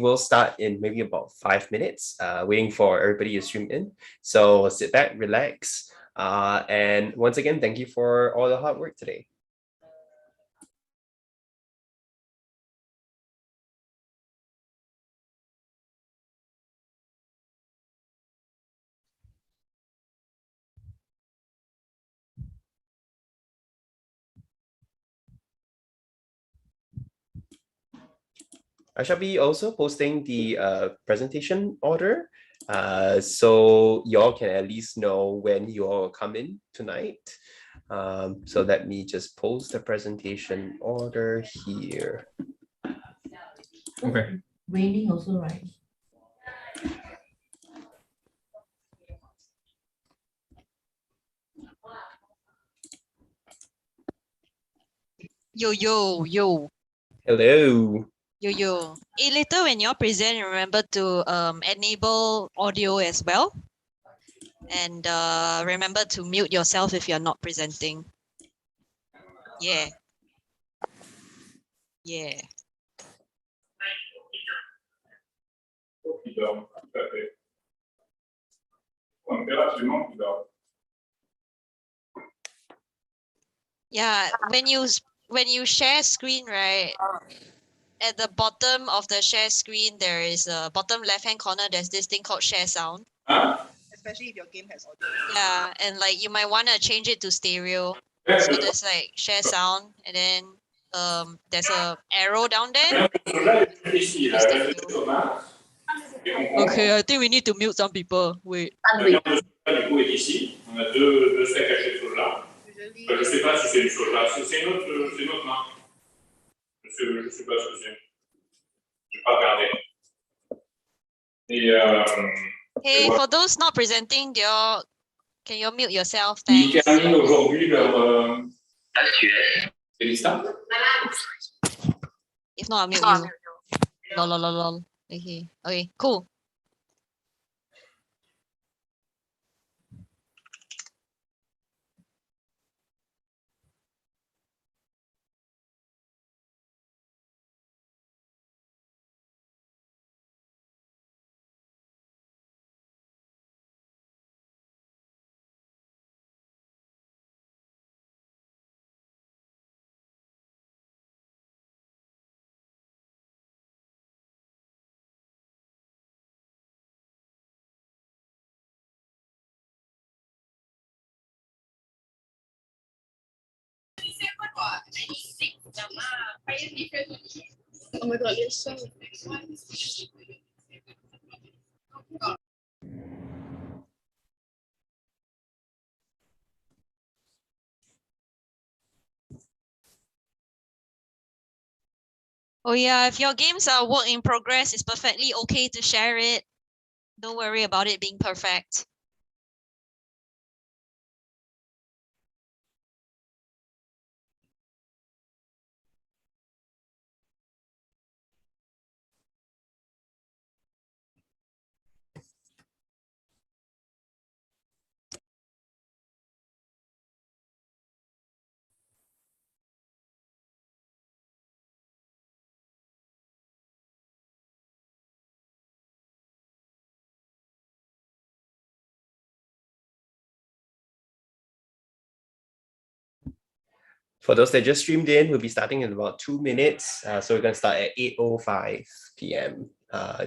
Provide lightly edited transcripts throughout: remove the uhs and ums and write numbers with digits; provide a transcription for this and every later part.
will start in maybe about 5 minutes, waiting for everybody to stream in. So sit back, relax, and once again, thank you for all the hard work today. I shall be also posting the presentation order, so y'all can at least know when you all come in tonight. So let me just post the presentation order here. Okay. Raining also, right? Yo, yo, yo. Hello. Yo, yo. Hey, later when you're present, remember to enable audio as well. And remember to mute yourself if you're not presenting. Yeah. Yeah. Yeah, when you share screen, right? At the bottom of the share screen, there is a bottom left-hand corner. There's this thing called share sound. Especially if your game has audio. Yeah, and like you might want to change it to stereo. So there's like share sound, and then there's a arrow down there. Okay, I think we need to mute some people. Wait. Usually, Je sais pas si c'est du soja. C'est notre marque. Je sais pas ce que c'est. J'ai pas regardé. Hey, for those not presenting, can you mute yourself? Ils Thanks. terminent aujourd'hui leur. Elisa. If not, I'll mute you. Lol, lol, lol, lol. Okay. Okay, cool. oh my god, it's so. Oh yeah, if your games are work in progress, it's perfectly okay to share it. Don't worry about it being perfect. For those that just streamed in, we'll be starting in about 2 minutes. So we're going to start at 8:05 p.m.,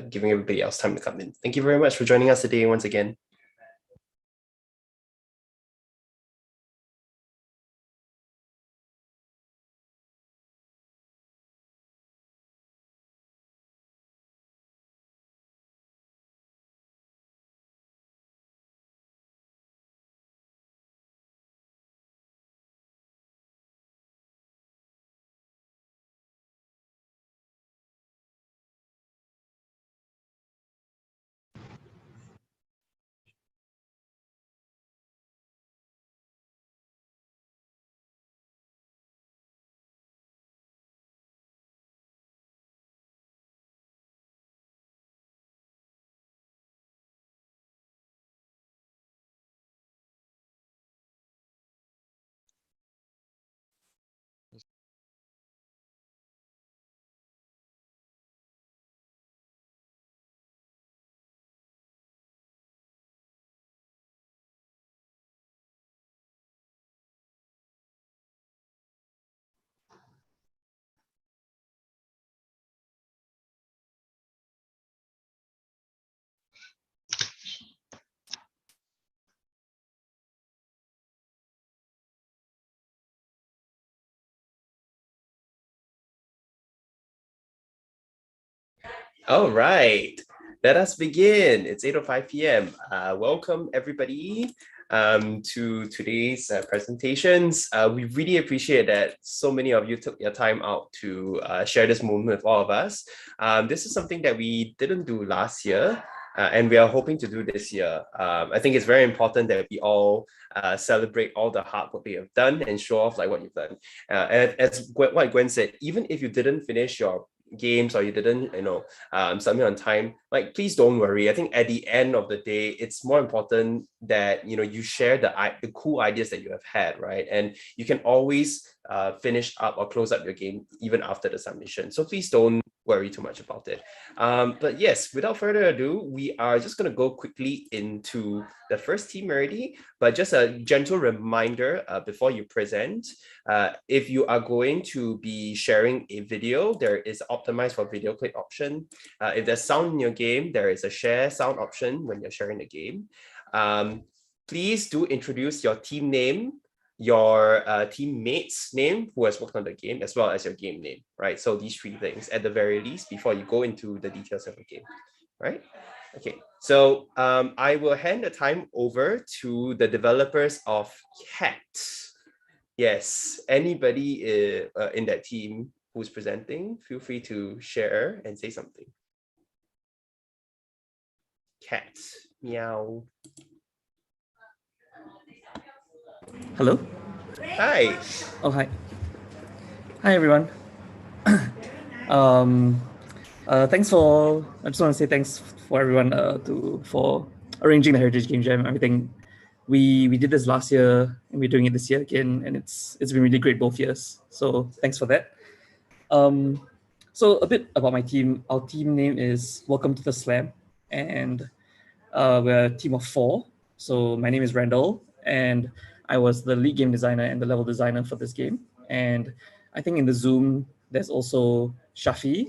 giving everybody else time to come in. Thank you very much for joining us today once again. All right, let us begin. It's 8:05 p.m. Welcome everybody to today's presentations. We really appreciate that so many of you took your time out to share this moment with all of us. This is something that we didn't do last year. And we are hoping to do this year. I think it's very important that we all celebrate all the hard work we have done and show off like what you've done. And as what Gwen said, even if you didn't finish your games or you didn't submit on time, like please don't worry. I think at the end of the day, it's more important that you share the cool ideas that you have had, right? And you can always finish up or close up your game even after the submission, so please don't worry too much about it. But yes, without further ado, we are just going to go quickly into the first team already. But just a gentle reminder before you present, if you are going to be sharing a video, there is optimized for video clip option. If there's sound in your game, there is a share sound option when you're sharing the game. Please do introduce your team name, your teammate's name who has worked on the game, as well as your game name, right? So these three things at the very least before you go into the details of the game, right? Okay, so I will hand the time over to the developers of Cat. Yes, anybody in that team who's presenting, feel free to share and say something. Cat, meow. Hello? Hi. Oh, hi. Hi, everyone. Thanks for, I just want to say thanks for everyone for arranging the Heritage Game Jam. Everything. We did this last year and we're doing it this year again, and it's been really great both years. So thanks for that. So a bit about my team. Our team name is Welcome to the Slam, and we're a team of 4. So my name is Randall, and I was the lead game designer and the level designer for this game. And I think in the Zoom, there's also Shafi,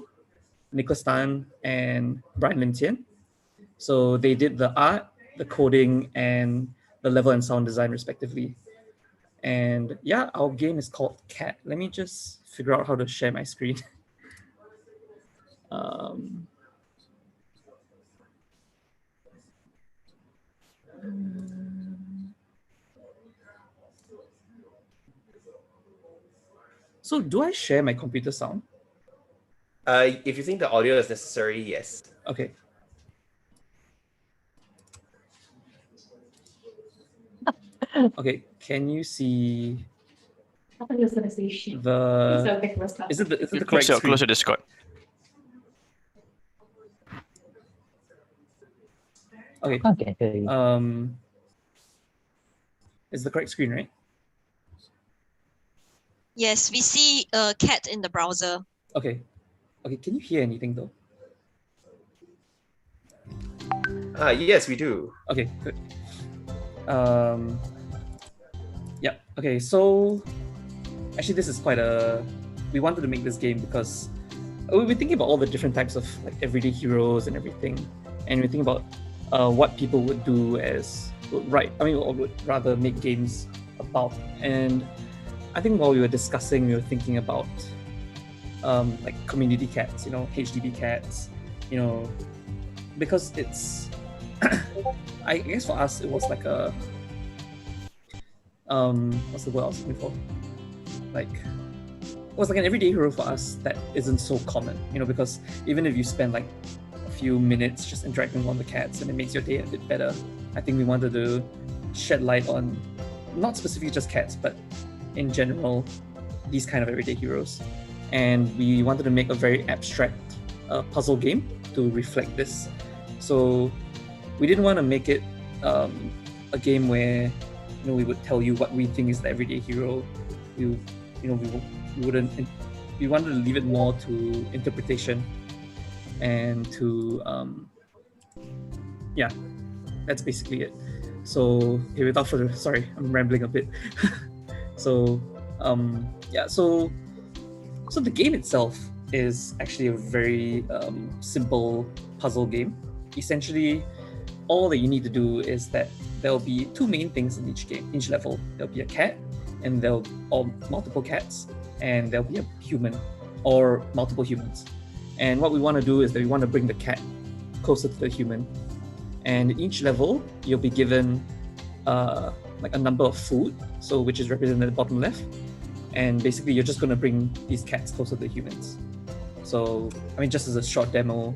Nicholas Tan, and Brian Lim Tian. So they did the art, the coding, and the level and sound design respectively. And yeah, our game is called Cat. Let me just figure out how to share my screen. So do I share my computer sound? If you think the audio is necessary, yes. Okay. Okay, can you see I thought he was going to say shit. the... Is it the correct screen? Close your Discord. Okay. Okay. Is the correct screen, right? Yes, we see a cat in the browser. Okay. Okay, can you hear anything though? Yes, we do. Okay, good. Yeah, okay, so actually this is quite we wanted to make this game because we've been thinking about all the different types of like everyday heroes and everything, and we think about what people would do or would rather make games about. And I think while we were discussing, we were thinking about like community cats, HDB cats, because it's I guess for us it was like a what's the word I was looking for? Like it was like an everyday hero for us that isn't so common, because even if you spend like a few minutes just interacting on the cats and it makes your day a bit better, I think we wanted to shed light on not specifically just cats, but in general, these kind of everyday heroes. And we wanted to make a very abstract puzzle game to reflect this. So we didn't want to make it a game where we would tell you what we think is the everyday hero. We wouldn't. We wanted to leave it more to interpretation and to yeah, that's basically it. So without further, sorry, I'm rambling a bit. So yeah, so the game itself is actually a very simple puzzle game. Essentially, all that you need to do is that there'll be 2 main things in each level. There'll be a cat, and or multiple cats, and there'll be a human or multiple humans. And what we want to do is that we want to bring the cat closer to the human. And each level, you'll be given like a number of food, so which is represented at the bottom left. And basically, you're just going to bring these cats closer to the humans. So, I mean, just as a short demo,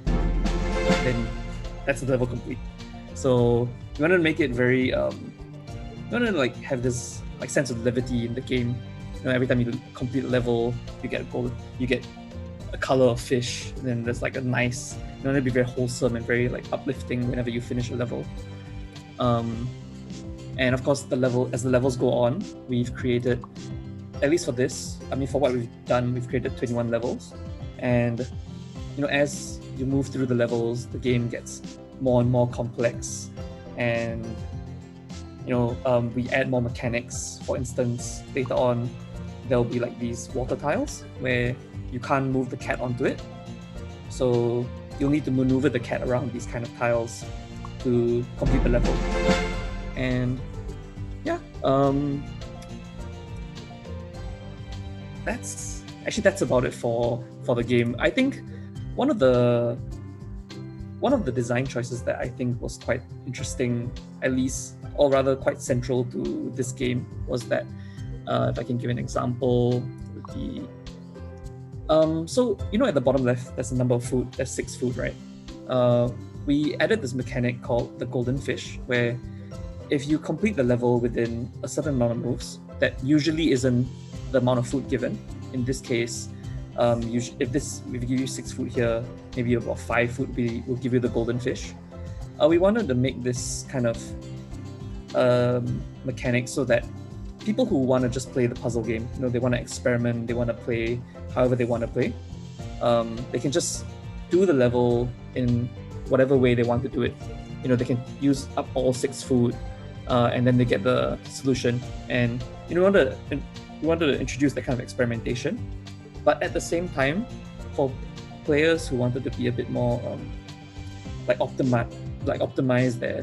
then that's the level complete. So we wanted to make it very, we wanted to like have this like sense of levity in the game. You know, every time you complete a level, you get a color of fish. And then there's like a nice, you know, it'd be very wholesome and very like uplifting whenever you finish a level. And of course, as the levels go on, we've created, at least for this, I mean, for what we've done, we've created 21 levels. And, you know, as you move through the levels, the game gets more and more complex. And, you know, we add more mechanics. For instance, later on, there'll be like these water tiles where you can't move the cat onto it. So you'll need to maneuver the cat around these kind of tiles to complete the level. And yeah, that's about it for the game. I think one of the design choices that I think was quite interesting, at least, or rather quite central to this game, was that if I can give an example, would be so you know at the bottom left there's a number of food. There's 6 food, right? We added this mechanic called the golden fish, where if you complete the level within a certain amount of moves, that usually isn't the amount of food given. In this case, if we give you 6 food here, maybe about 5 food will give you the golden fish. We wanted to make this kind of mechanic so that people who want to just play the puzzle game, you know, they want to experiment, they want to play however they want to play, they can just do the level in whatever way they want to do it. You know, they can use up all 6 food, and then they get the solution. And you know, we wanted to introduce that kind of experimentation, but at the same time, for players who wanted to be a bit more optimize their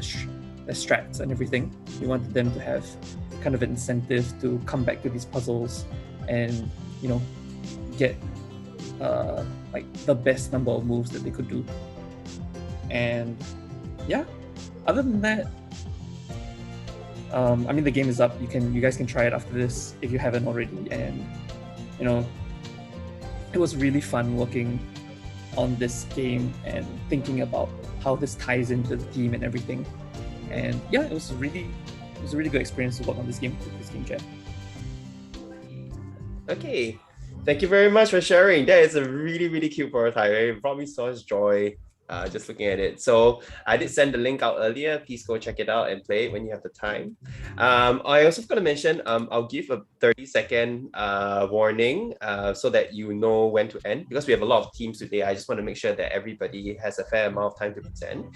strats and everything, we wanted them to have kind of an incentive to come back to these puzzles and, you know, get like the best number of moves that they could do. And yeah, other than that, I mean, the game is up. You guys can try it after this if you haven't already. And you know, it was really fun working on this game and thinking about how this ties into the theme and everything. And yeah, it was a really good experience to work on this game jam. Okay, thank you very much for sharing. That is a really, really cute prototype. It brought me so much joy just looking at it. So I did send the link out earlier. Please go check it out and play it when you have the time. I also forgot to mention, I'll give a 30-second warning so that you know when to end, because we have a lot of teams today. I just want to make sure that everybody has a fair amount of time to present.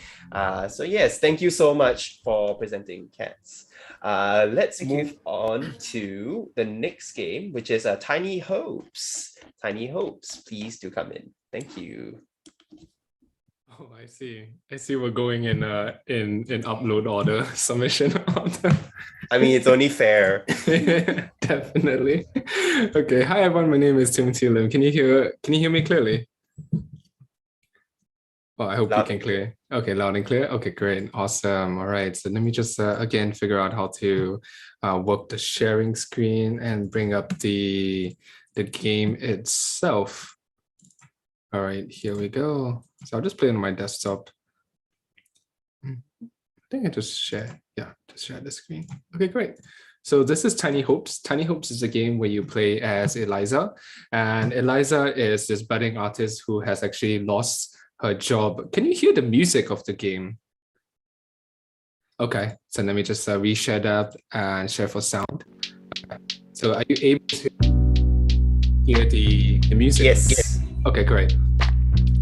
So yes, thank you so much for presenting, Cats. Let's move on to the next game, which is Tiny Hopes. Tiny Hopes, please do come in. Thank you. Oh, I see. We're going in upload order, submission order. I mean, it's only fair. Definitely. Okay. Hi everyone. My name is Timothy Lim. Can you hear me clearly? Oh, I hope you can clear. Okay, loud and clear. Okay, great. Awesome. All right. So let me just again figure out how to work the sharing screen and bring up the game itself. All right, here we go. So I'll just play on my desktop. I think I just share the screen. Okay, great. So this is Tiny Hopes. Tiny Hopes is a game where you play as Eliza, and Eliza is this budding artist who has actually lost her job. Can you hear the music of the game? Okay, so let me just reshare that and share for sound. Okay. So are you able to hear the music? Yes. Okay, great.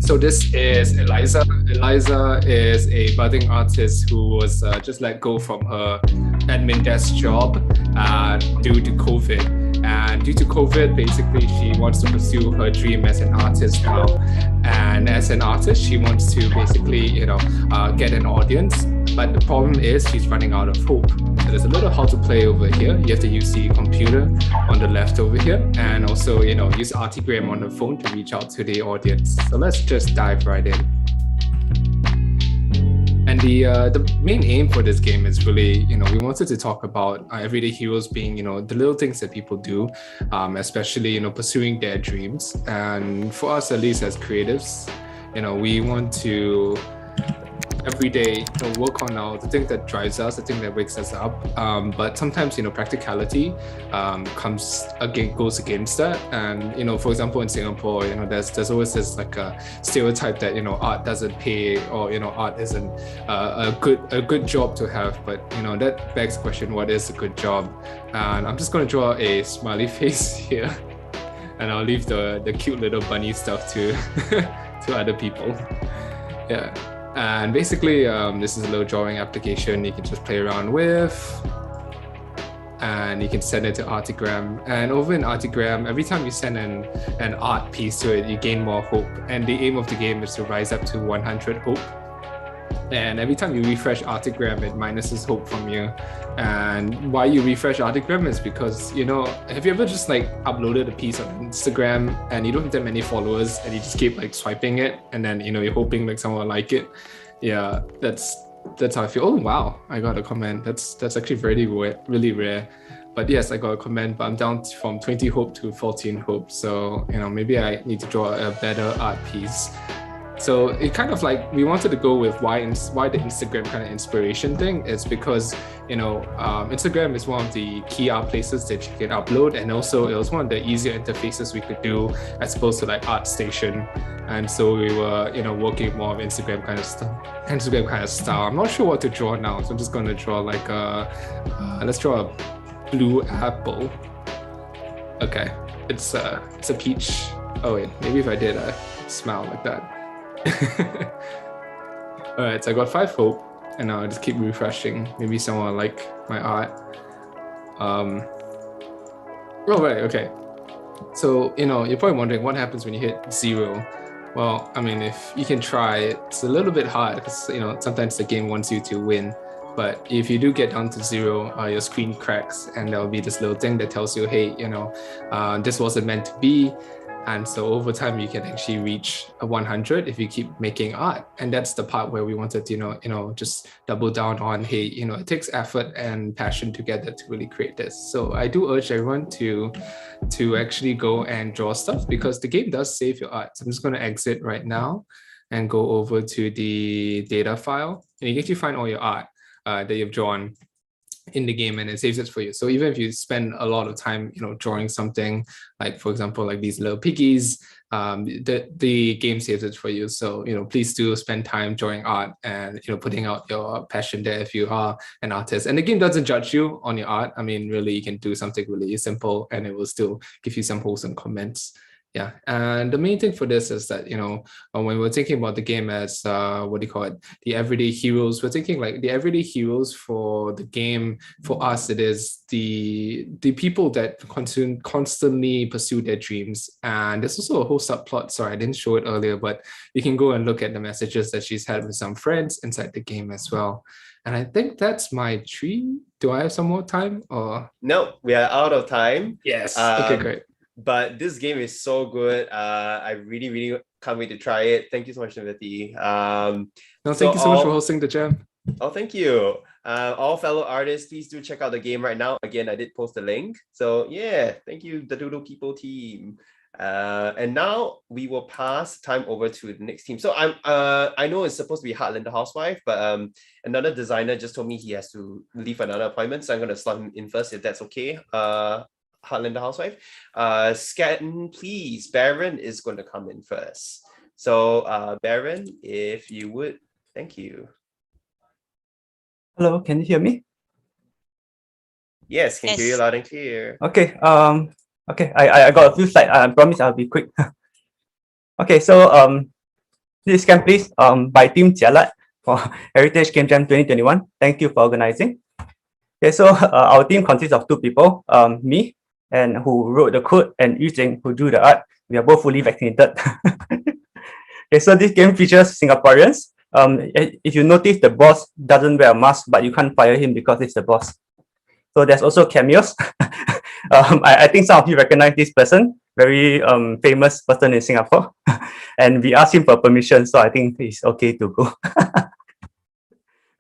So this is Eliza. Eliza is a budding artist who was just let go from her admin desk job due to COVID. And due to COVID, basically, she wants to pursue her dream as an artist now. And as an artist, she wants to basically, get an audience. But the problem is she's running out of hope. So there's a little how to play over here. You have to use the computer on the left over here, and also, use Artigram on the phone to reach out to the audience. So let's just dive right in. And the main aim for this game is really, we wanted to talk about everyday heroes being, the little things that people do, especially, pursuing their dreams. And for us, at least as creatives, we want to every day work on the thing that drives us, the thing that wakes us up. But sometimes, practicality goes against that. And, for example, in Singapore, there's always this like a stereotype that, art doesn't pay, or, art isn't a good job to have. But, that begs the question, what is a good job? And I'm just going to draw a smiley face here. And I'll leave the cute little bunny stuff to to other people. Yeah. And basically, this is a little drawing application you can just play around with. And you can send it to Artigram. And over in Artigram, every time you send an art piece to it, you gain more hope. And the aim of the game is to rise up to 100 hope. And every time you refresh Artigram, it minuses hope from you. And why you refresh Artigram is because, have you ever just like uploaded a piece on Instagram and you don't have that many followers and you just keep like swiping it, and then, you're hoping like someone will like it? Yeah, that's how I feel. Oh, wow, I got a comment. That's actually really rare. But yes, I got a comment, but I'm down from 20 hope to 14 hope. So, maybe I need to draw a better art piece. So it kind of like, we wanted to go with why the Instagram kind of inspiration thing is because, Instagram is one of the key art places that you can upload. And also it was one of the easier interfaces we could do as opposed to like ArtStation. And so we were, working more of Instagram kind of style. I'm not sure what to draw now. So I'm just going to draw like let's draw a blue apple. Okay. It's a peach. Oh wait, maybe if I did a smile like that. All right, so I got 5 hope, and now I just keep refreshing. Maybe someone will like my art. Oh right, okay. So you're probably wondering what happens when you hit 0. Well, I mean, if you can try, it's a little bit hard because sometimes the game wants you to win. But if you do get down to 0, your screen cracks, and there'll be this little thing that tells you, hey, this wasn't meant to be. And so over time, you can actually reach a 100 if you keep making art. And that's the part where we wanted to, just double down on, hey, it takes effort and passion together to really create this. So I do urge everyone to actually go and draw stuff because the game does save your art. So I'm just going to exit right now and go over to the data file. And you can actually find all your art that you've drawn in the game, and it saves it for you. So even if you spend a lot of time, drawing something like, for example, like these little piggies, the game saves it for you. So, please do spend time drawing art and, putting out your passion there if you are an artist. And the game doesn't judge you on your art. I mean, really, you can do something really simple and it will still give you some wholesome comments. Yeah, and the main thing for this is that, when we're thinking about the game as, the everyday heroes, we're thinking like the everyday heroes for the game, for us, it is the people that constantly pursue their dreams. And there's also a whole subplot, sorry, I didn't show it earlier, but you can go and look at the messages that she's had with some friends inside the game as well. And I think that's my 3. Do I have some more time or? No, we are out of time. Yes, okay, great. But this game is so good. I really, really can't wait to try it. Thank you so much, Timothy. Thank you so much for hosting the jam. Oh, thank you. All fellow artists, please do check out the game right now. Again, I did post the link. So yeah, thank you, the Doodle People team. And now we will pass time over to the next team. So I know it's supposed to be Heartland the Housewife, but another designer just told me he has to leave another appointment. So I'm going to slot him in first if that's okay. Heartland the Housewife. Scan, please. Baron is going to come in first. So Baron, if you would, thank you. Hello, can you hear me? Yes, can hear you loud and clear. Okay. Okay. I got a few slides. I promise I'll be quick. Okay, so this scan please by Team Jialat for Heritage Game Jam 2021. Thank you for organizing. Okay, so our team consists of 2 people, me and who wrote the code, and Yu Jing who drew the art. We are both fully vaccinated. Okay, so this game features Singaporeans. If you notice, the boss doesn't wear a mask, but you can't fire him because it's the boss. So there's also cameos. I think some of you recognize this person, very famous person in Singapore. And we asked him for permission, so I think it's okay to go.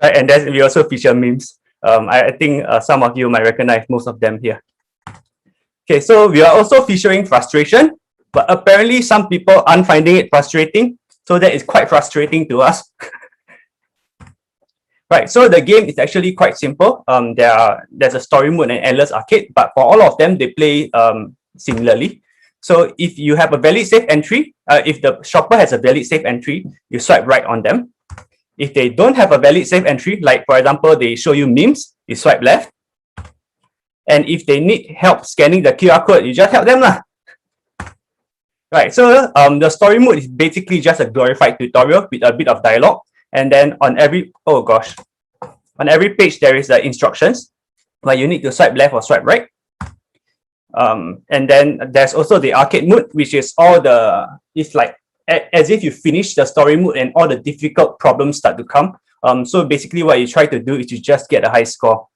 Right, and then we also feature memes. I think some of you might recognize most of them here. Okay, so we are also featuring frustration, but apparently some people aren't finding it frustrating. So that is quite frustrating to us. Right, so the game is actually quite simple. There's a story mode and endless arcade, but for all of them, they play similarly. So if you have a valid safe entry, if the shopper has a valid safe entry, you swipe right on them. If they don't have a valid safe entry, like for example, they show you memes, you swipe left. And if they need help scanning the QR code, you just help them lah. Right, so the story mode is basically just a glorified tutorial with a bit of dialogue. And then on every page, there is the instructions where you need to swipe left or swipe right. And then there's also the arcade mode, which is it's like as if you finish the story mode and all the difficult problems start to come. So basically what you try to do is you just get a high score.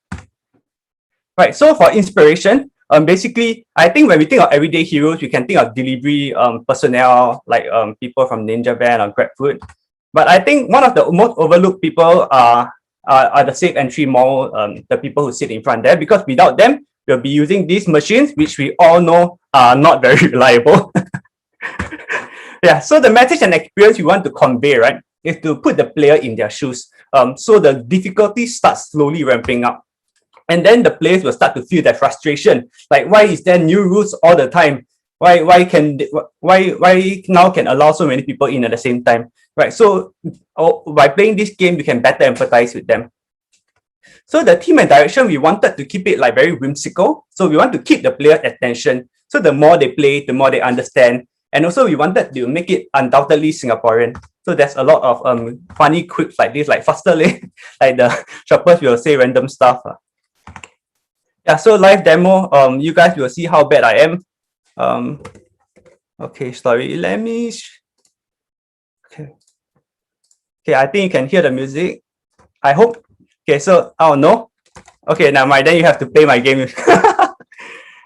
Right, so for inspiration, basically, I think when we think of everyday heroes, we can think of delivery personnel, like people from Ninja Van or GrabFood. But I think one of the most overlooked people are the safe entry mall, the people who sit in front there, because without them, we'll be using these machines, which we all know are not very reliable. Yeah, so the message and experience we want to convey, right, is to put the player in their shoes. So the difficulty starts slowly ramping up. And then the players will start to feel that frustration. Like, why is there new rules all the time? Why now can allow so many people in at the same time? Right. So by playing this game, you can better empathize with them. So the theme and direction, we wanted to keep it like very whimsical. So we want to keep the player's attention. So the more they play, the more they understand. And also we wanted to make it undoubtedly Singaporean. So there's a lot of funny quips like this, like faster lane, like the shoppers will say random stuff. Yeah, so live demo, you guys will see how bad I am. Okay, sorry, let me. Okay, I think you can hear the music. I hope. Okay, so, oh no. Okay, now then you have to play my game.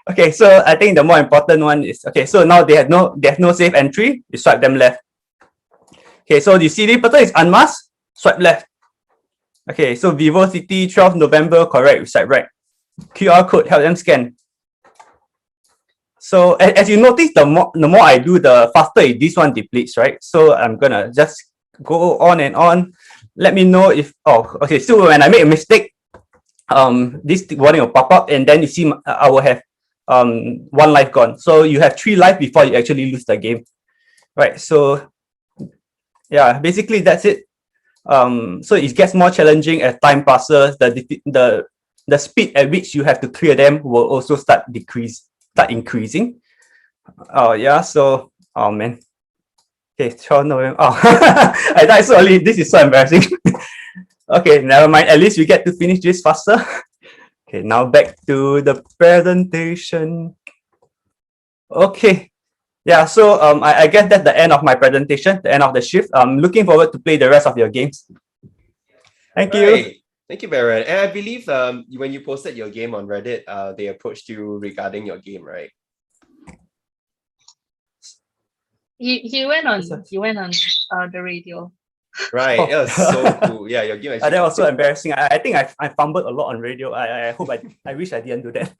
Okay, so I think the more important one is, okay, so now they have no safe entry, you swipe them left. Okay, so the CD person is unmasked, swipe left. Okay, so Vivo City, 12 November, correct, you swipe right. QR code, help them scan. So as you notice, the more I do, the faster this one depletes, right? So I'm gonna just go on and on. Let me know if, okay, so when I make a mistake, this warning will pop up, and then you see I will have 1 life gone. So you have 3 life before you actually lose the game, right? So yeah, basically that's it. So it gets more challenging as time passes. The speed at which you have to clear them will also start increasing. Oh yeah, so man. Okay, 12 November. Oh, I died so early. This is so embarrassing. Okay, never mind. At least we get to finish this faster. Okay, now back to the presentation. Okay. Yeah, so I guess that's the end of my presentation, the end of the shift. I'm looking forward to play the rest of your games. Thank you. Thank you, Baron. And I believe when you posted your game on Reddit, they approached you regarding your game, right? He went on the radio. Right, it was so cool. Yeah, your game actually. That was so embarrassing. I think I fumbled a lot on radio. I hope I wish I didn't do that.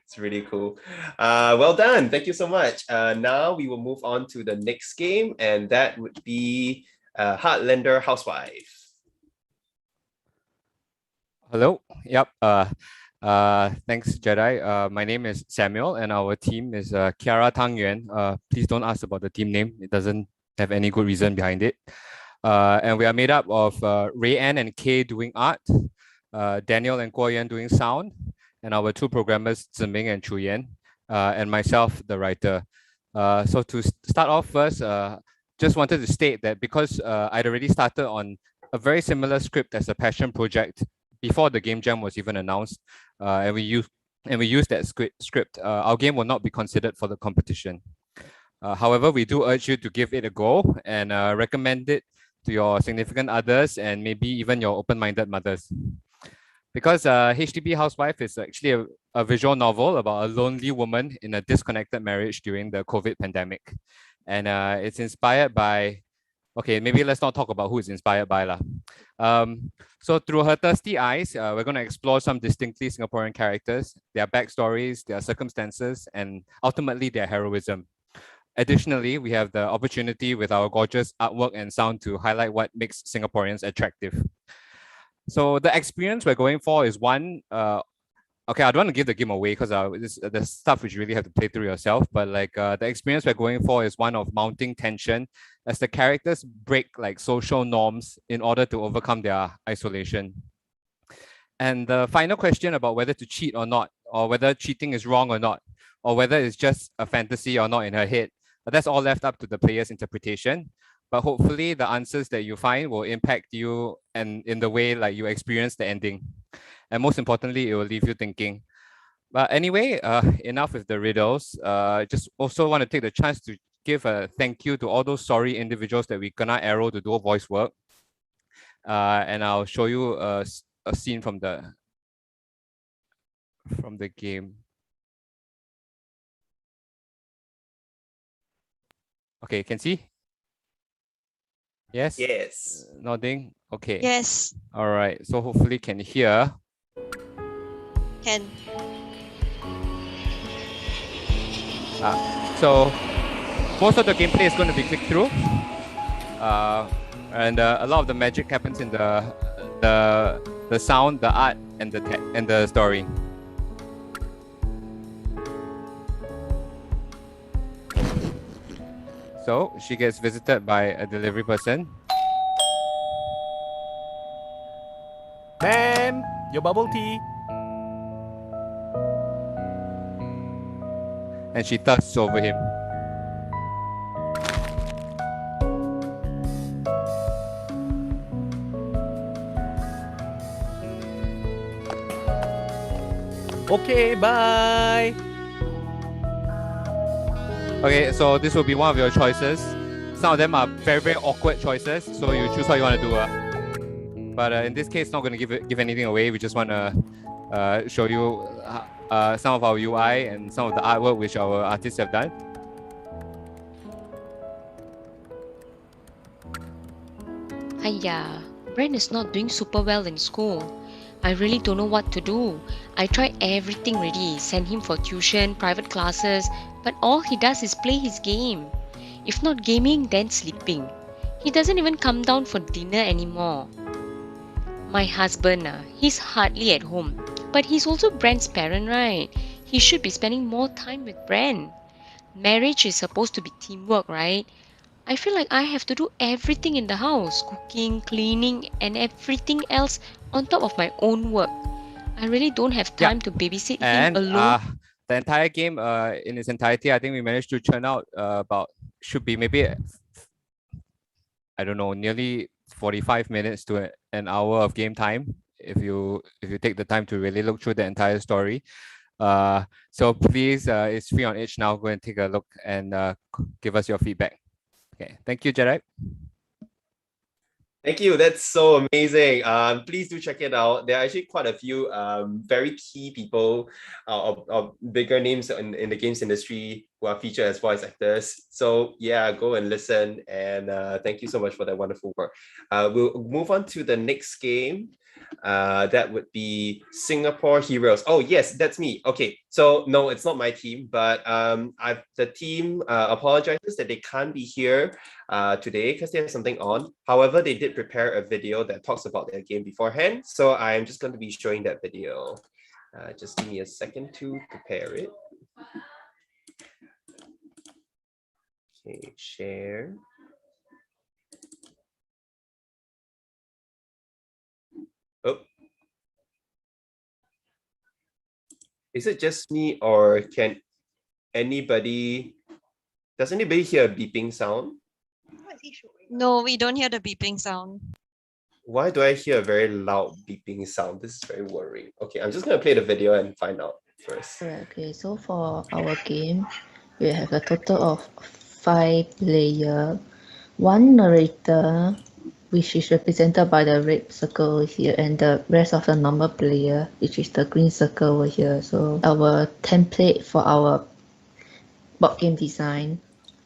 It's really cool. Well done. Thank you so much. Now we will move on to the next game, and that would be Heartlander Housewife. Hello. Yep. Thanks, Jedi. My name is Samuel, and our team is Kiara Tang Yuan. Please don't ask about the team name. It doesn't have any good reason behind it. And we are made up of Ray Ann and Kay doing art, Daniel and Guo Yan doing sound, and our 2 programmers, Ziming and Chu Yan, and myself, the writer. So to start off first, just wanted to state that because I'd already started on a very similar script as a passion project before the game jam was even announced, and we used that script, our game will not be considered for the competition. However, we do urge you to give it a go and recommend it to your significant others and maybe even your open-minded mothers. Because HDB Housewife is actually a visual novel about a lonely woman in a disconnected marriage during the COVID pandemic. And it's inspired by, okay, maybe let's not talk about who it's inspired by. So through her thirsty eyes, we're going to explore some distinctly Singaporean characters, their backstories, their circumstances, and ultimately their heroism. Additionally, we have the opportunity with our gorgeous artwork and sound to highlight what makes Singaporeans attractive. So the experience we're going for is one, okay, I don't want to give the game away because there's stuff which you really have to play through yourself, but like the experience we're going for is one of mounting tension as the characters break like social norms in order to overcome their isolation. And the final question about whether to cheat or not, or whether cheating is wrong or not, or whether it's just a fantasy or not in her head, but that's all left up to the player's interpretation. But hopefully the answers that you find will impact you and in the way like you experience the ending. And most importantly, it will leave you thinking. But anyway, enough with the riddles. Just also want to take the chance to give a thank you to all those sorry individuals that we cannot arrow to do voice work. And I'll show you a scene from the game. Okay, can see? Yes? Yes. Nodding? Okay. Yes. All right. So hopefully can hear. Can. So most of the gameplay is going to be click through. And a lot of the magic happens in the sound, the art, and the story. So she gets visited by a delivery person. Ma'am, your bubble tea. And she thirsts over him. Okay, bye. Okay, so this will be one of your choices. Some of them are very, very awkward choices, so you choose what you want to do. But in this case, not going to give anything away. We just want to show you some of our UI and some of the artwork which our artists have done. Hiya, Bren is not doing super well in school. I really don't know what to do. I tried everything already, sent him for tuition, private classes, but all he does is play his game. If not gaming, then sleeping. He doesn't even come down for dinner anymore. My husband, he's hardly at home, but he's also Bren's parent, right? He should be spending more time with Bren. Marriage is supposed to be teamwork, right? I feel like I have to do everything in the house, cooking, cleaning, and everything else on top of my own work. I really don't have time to babysit him alone. The entire game in its entirety, I think we managed to churn out should be maybe, I don't know, nearly 45 minutes to an hour of game time if you take the time to really look through the entire story. So please, it's free on itch now. Go and take a look and give us your feedback. Okay, thank you, Jedi. Thank you. That's so amazing. Please do check it out. There are actually quite a few very key people of bigger names in the games industry who are featured as voice actors. So yeah, go and listen. And thank you so much for that wonderful work. We'll move on to the next game. That would be Singapore Heroes. Oh yes, that's me. Okay, so no, it's not my team, but the team apologizes that they can't be here today because they have something on. However, they did prepare a video that talks about their game beforehand, so I'm just going to be showing that video. Just give me a second to prepare it. Okay, share. Oh. Is it just me or does anybody hear a beeping sound? No, we don't hear the beeping sound. Why do I hear a very loud beeping sound? This is very worrying. Okay, I'm just gonna play the video and find out first. Okay, so for our game, we have a total of 5 player, one narrator, which is represented by the red circle over here, and the rest of the normal player, which is the green circle over here. So our template for our board game design.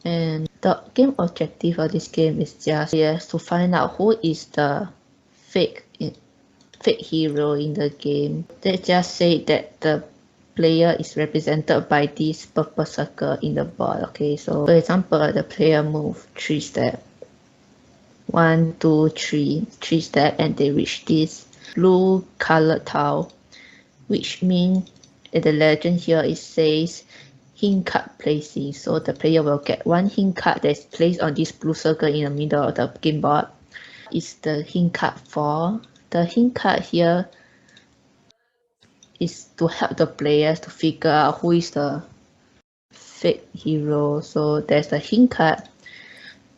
And the game objective of this game is just to find out who is the fake hero in the game. They just say that the player is represented by this purple circle in the board. Okay, so for example, the player move 3 steps. 1, 2, 3 steps, and they reach this blue colored tile, which means the legend here it says hint card placing. So the player will get 1 hint card that's placed on this blue circle in the middle of the game board. Is the hint card for? The hint card here is to help the players to figure out who is the fake hero. So there's the hint card.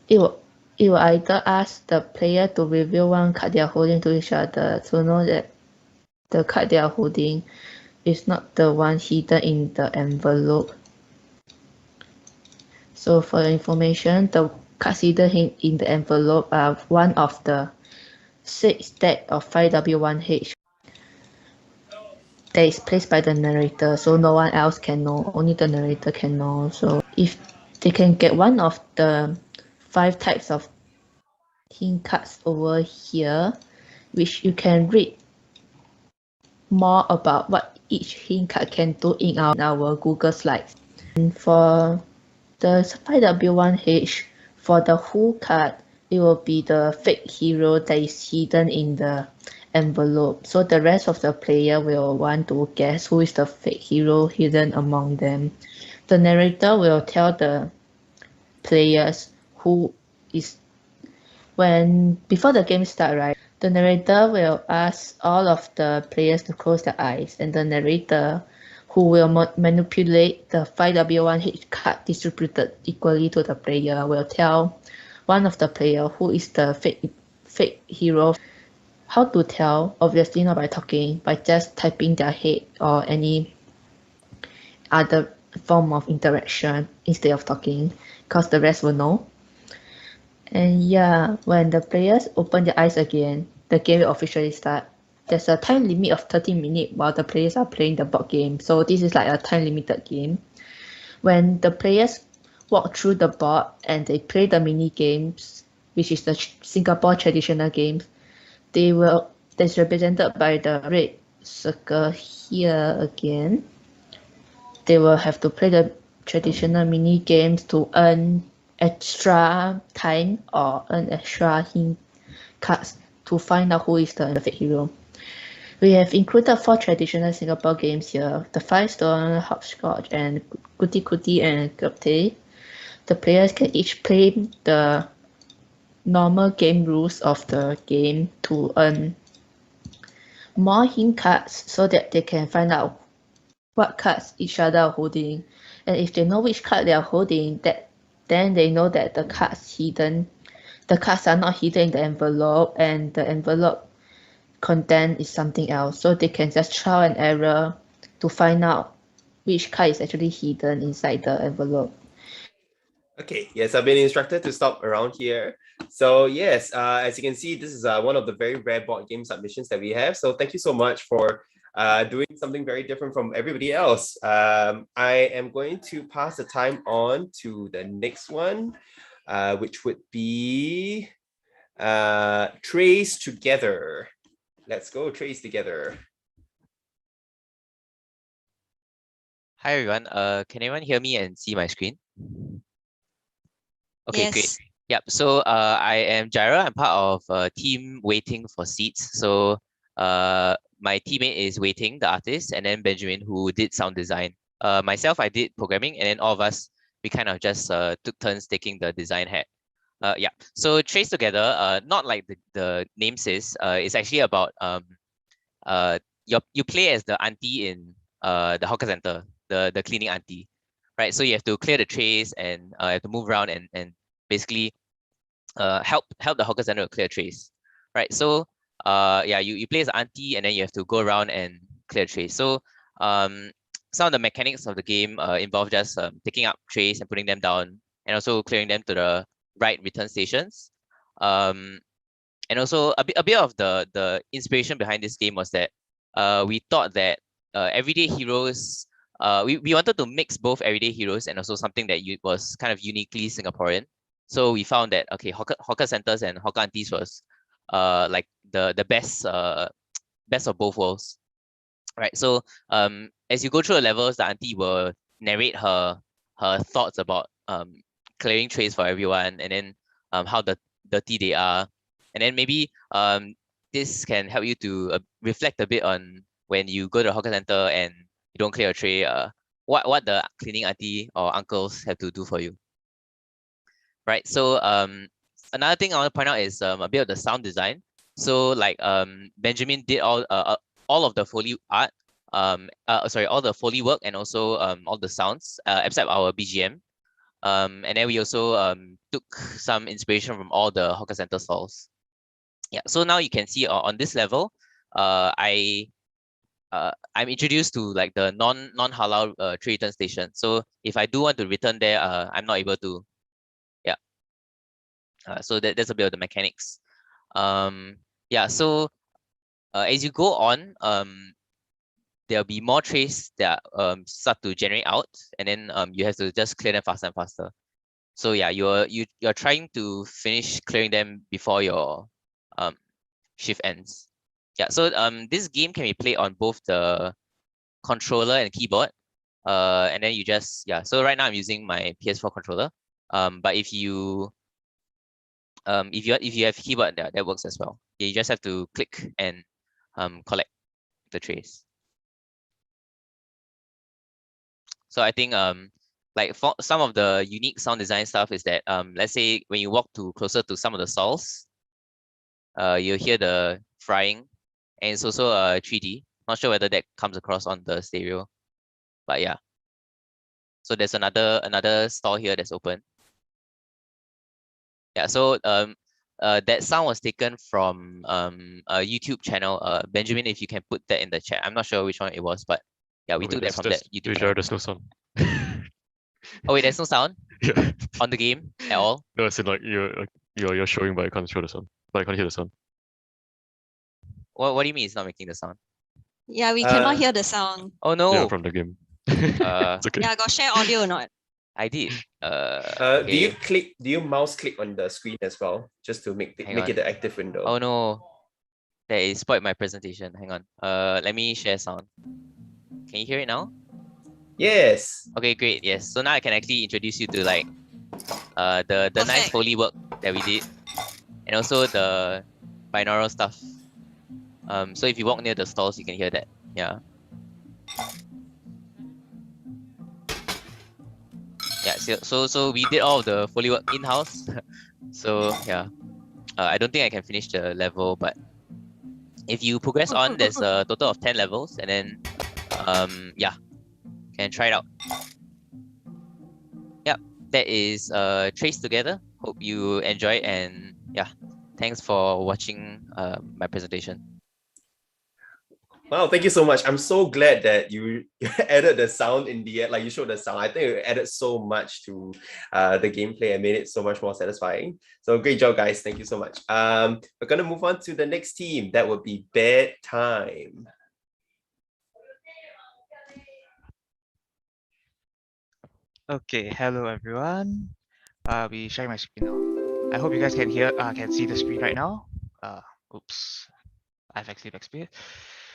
It will either ask the player to reveal 1 card they are holding to each other to know that the card they are holding is not the one hidden in the envelope. So for your information, the cards hidden in the envelope are one of the 6 deck of 5W1H that is placed by the narrator, so no one else can know, only the narrator can know. So if they can get one of the 5 types of hint cards over here, which you can read more about what each hint card can do in our Google Slides. And for the 5W1H, for the Who card, it will be the fake hero that is hidden in the envelope. So the rest of the player will want to guess who is the fake hero hidden among them. The narrator will tell the players who is before the game starts, right? The narrator will ask all of the players to close their eyes, and the narrator, who will manipulate the 5W1H card distributed equally to the player, will tell one of the player who is the fake hero. How to tell? Obviously not by talking, by just typing their head or any other form of interaction instead of talking, because the rest will know. And yeah, when the players open their eyes again, the game will officially start. There's a time limit of 30 minutes while the players are playing the board game. So this is like a time limited game. When the players walk through the board and they play the mini games, which is the Singapore traditional games, that's represented by the red circle here again. They will have to play the traditional mini games to earn extra time or earn extra hint cards to find out who is the fake hero. We have included 4 traditional Singapore games here: the 5 Stone, Hopscotch, and Kuti Kuti and Gupte. The players can each play the normal game rules of the game to earn more hint cards so that they can find out what cards each other are holding. And if they know which card they are holding, then they know that the cards are not hidden in the envelope, and the envelope content is something else. So they can just trial and error to find out which card is actually hidden inside the envelope. Okay, yes, I've been instructed to stop around here. So yes, as you can see, this is one of the very rare board game submissions that we have. So thank you so much for doing something very different from everybody else. I am going to pass the time on to the next one, which would be Trace Together. Let's go, Trace Together. Hi everyone. Can anyone hear me and see my screen? Okay, Yes. great. Yep. So I am Jaira. I'm part of a team waiting for seats. So my teammate is Waiting, the artist, and then Benjamin, who did sound design. Myself, I did programming, and then all of us, we kind of just took turns taking the design hat. Yeah. So Trace Together, not like the name says, it's actually about you play as the auntie in the hawker center, the cleaning auntie, right? So you have to clear the trays and you have to move around and basically help the hawker center to clear trays, right? So yeah, you play as auntie and then you have to go around and clear trays. So some of the mechanics of the game involve just picking up trays and putting them down and also clearing them to the right return stations. And also a bit of the inspiration behind this game was that we thought that everyday heroes, we wanted to mix both everyday heroes and also something that was kind of uniquely Singaporean. So we found that hawker centers and hawker aunties was like the best best of both worlds, right? So as you go through the levels, the auntie will narrate her thoughts about clearing trays for everyone, and then how dirty they are, and then maybe this can help you to reflect a bit on when you go to the hawker center and you don't clear a tray, what the cleaning auntie or uncles have to do for you, right? So another thing I want to point out is a bit of the sound design. So like Benjamin did all of the Foley art, all the Foley work, and also all the sounds except our BGM. And then we also took some inspiration from all the hawker center stalls. Yeah, so now you can see on this level, I'm introduced to like the non-halal tray return station. So if I do want to return there, I'm not able to. Yeah. So that's a bit of the mechanics. Yeah. So as you go on, there'll be more trays that start to generate out, and then you have to just clear them faster and faster. So yeah, you're trying to finish clearing them before your shift ends. Yeah, so this game can be played on both the controller and keyboard. And then you just, yeah, so right now I'm using my PS4 controller. But if you have keyboard, that works as well. You just have to click and collect the trays. So I think like for some of the unique sound design stuff is that let's say when you walk closer to some of the stalls, you'll hear the frying, and it's also 3D. Not sure whether that comes across on the stereo, but yeah. So there's another stall here that's open. Yeah, so that sound was taken from a YouTube channel. Benjamin, if you can put that in the chat. I'm not sure which one it was, but yeah, we took that from that YouTube channel. There's no sound. Oh wait, there's no sound? Yeah. On the game at all? No, it's in like you're showing, but I can't show the sound. But I can't hear the sound. What do you mean it's not making the sound? Yeah, we cannot hear the sound. Oh no. Yeah, from the game. It's okay. Yeah, got share audio or not? I did. Do you mouse click on the screen as well, just to make it the active window? Oh no. That is spoiled my presentation. Hang on. Let me share sound. Can you hear it now? Yes. Okay, great. Yes. So now I can actually introduce you to like the nice Foley work that we did, and also the binaural stuff. So if you walk near the stalls, you can hear that. Yeah. Yeah. So we did all of the Foley work in-house. So yeah, I don't think I can finish the level, but if you progress on, there's a total of 10 levels, and then yeah, can try it out. Yep, that is Trace Together. Hope you enjoy, and yeah, thanks for watching my presentation. Wow, thank you so much. I'm so glad that you added the sound in the end, like you showed the sound. I think it added so much to the gameplay and made it so much more satisfying. So great job, guys. Thank you so much. We're gonna move on to the next team. That would be Bedtime. Okay, hello everyone. We sharing my screen now. I hope you guys can see the screen right now. Oops, I've actually experienced.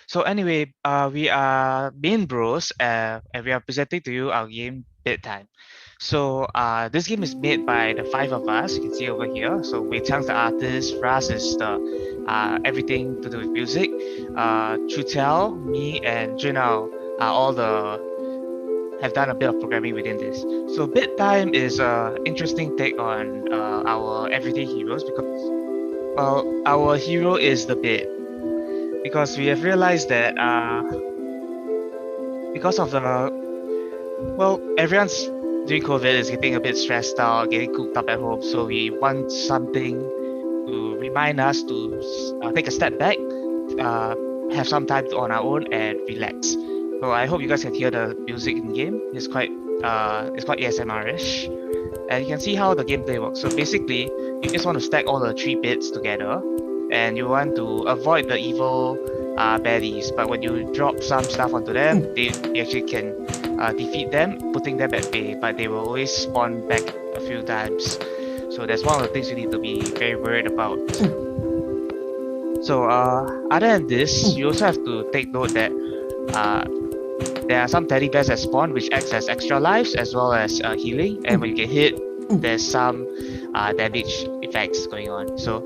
So anyway, we are Main Bros, and we are presenting to you our game Bedtime. So this game is made by the 5 of us. You can see over here. So Wei Chang's the artist, Ras is the everything to do with music. Chutel, me, and Junao are all have done a bit of programming within this. So Bedtime is an interesting take on our everyday heroes, because well, our hero is the bed. Because we have realized that because of everyone's during COVID is getting a bit stressed out, getting cooped up at home, so we want something to remind us to take a step back, have some time on our own and relax. So I hope you guys can hear the music in game. It's quite ASMR-ish. And you can see how the gameplay works. So basically, you just want to stack all the 3 bits together, and you want to avoid the evil baddies. But when you drop some stuff onto them, you actually can defeat them, putting them at bay. But they will always spawn back a few times. So that's one of the things you need to be very worried about. So other than this, you also have to take note that there are some teddy bears that spawn, which acts as extra lives as well as healing. And when you get hit, there's some damage effects going on. So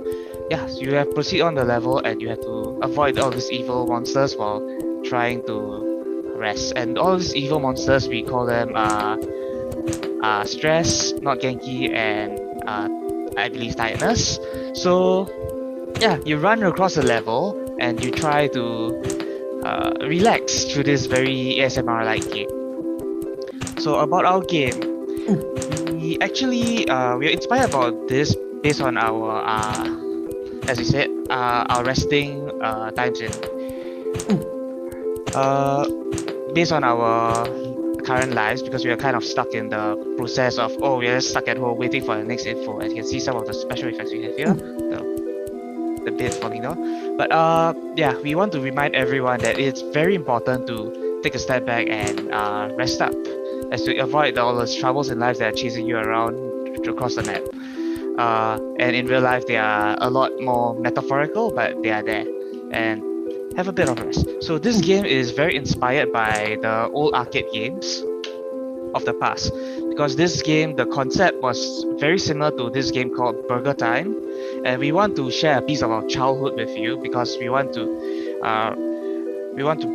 yeah, so you have to proceed on the level, and you have to avoid all these evil monsters while trying to rest. And all these evil monsters, we call them stress, not Genki, and I believe tiredness. So yeah, you run across the level and you try to relax through this very ASMR-like game. So about our game, we actually we are inspired about this based on our as we said, our resting times in based on our current lives, because we are kind of stuck in the process of we are stuck at home waiting for the next info. And you can see some of the special effects we have here, the bed falling down. But yeah, we want to remind everyone that it's very important to take a step back and rest up, as to avoid all those troubles in life that are chasing you around across the map. And in real life, they are a lot more metaphorical, but they are there. And have a bit of rest. So this game is very inspired by the old arcade games of the past, because this game, the concept was very similar to this game called Burger Time, and we want to share a piece of our childhood with you, because we want to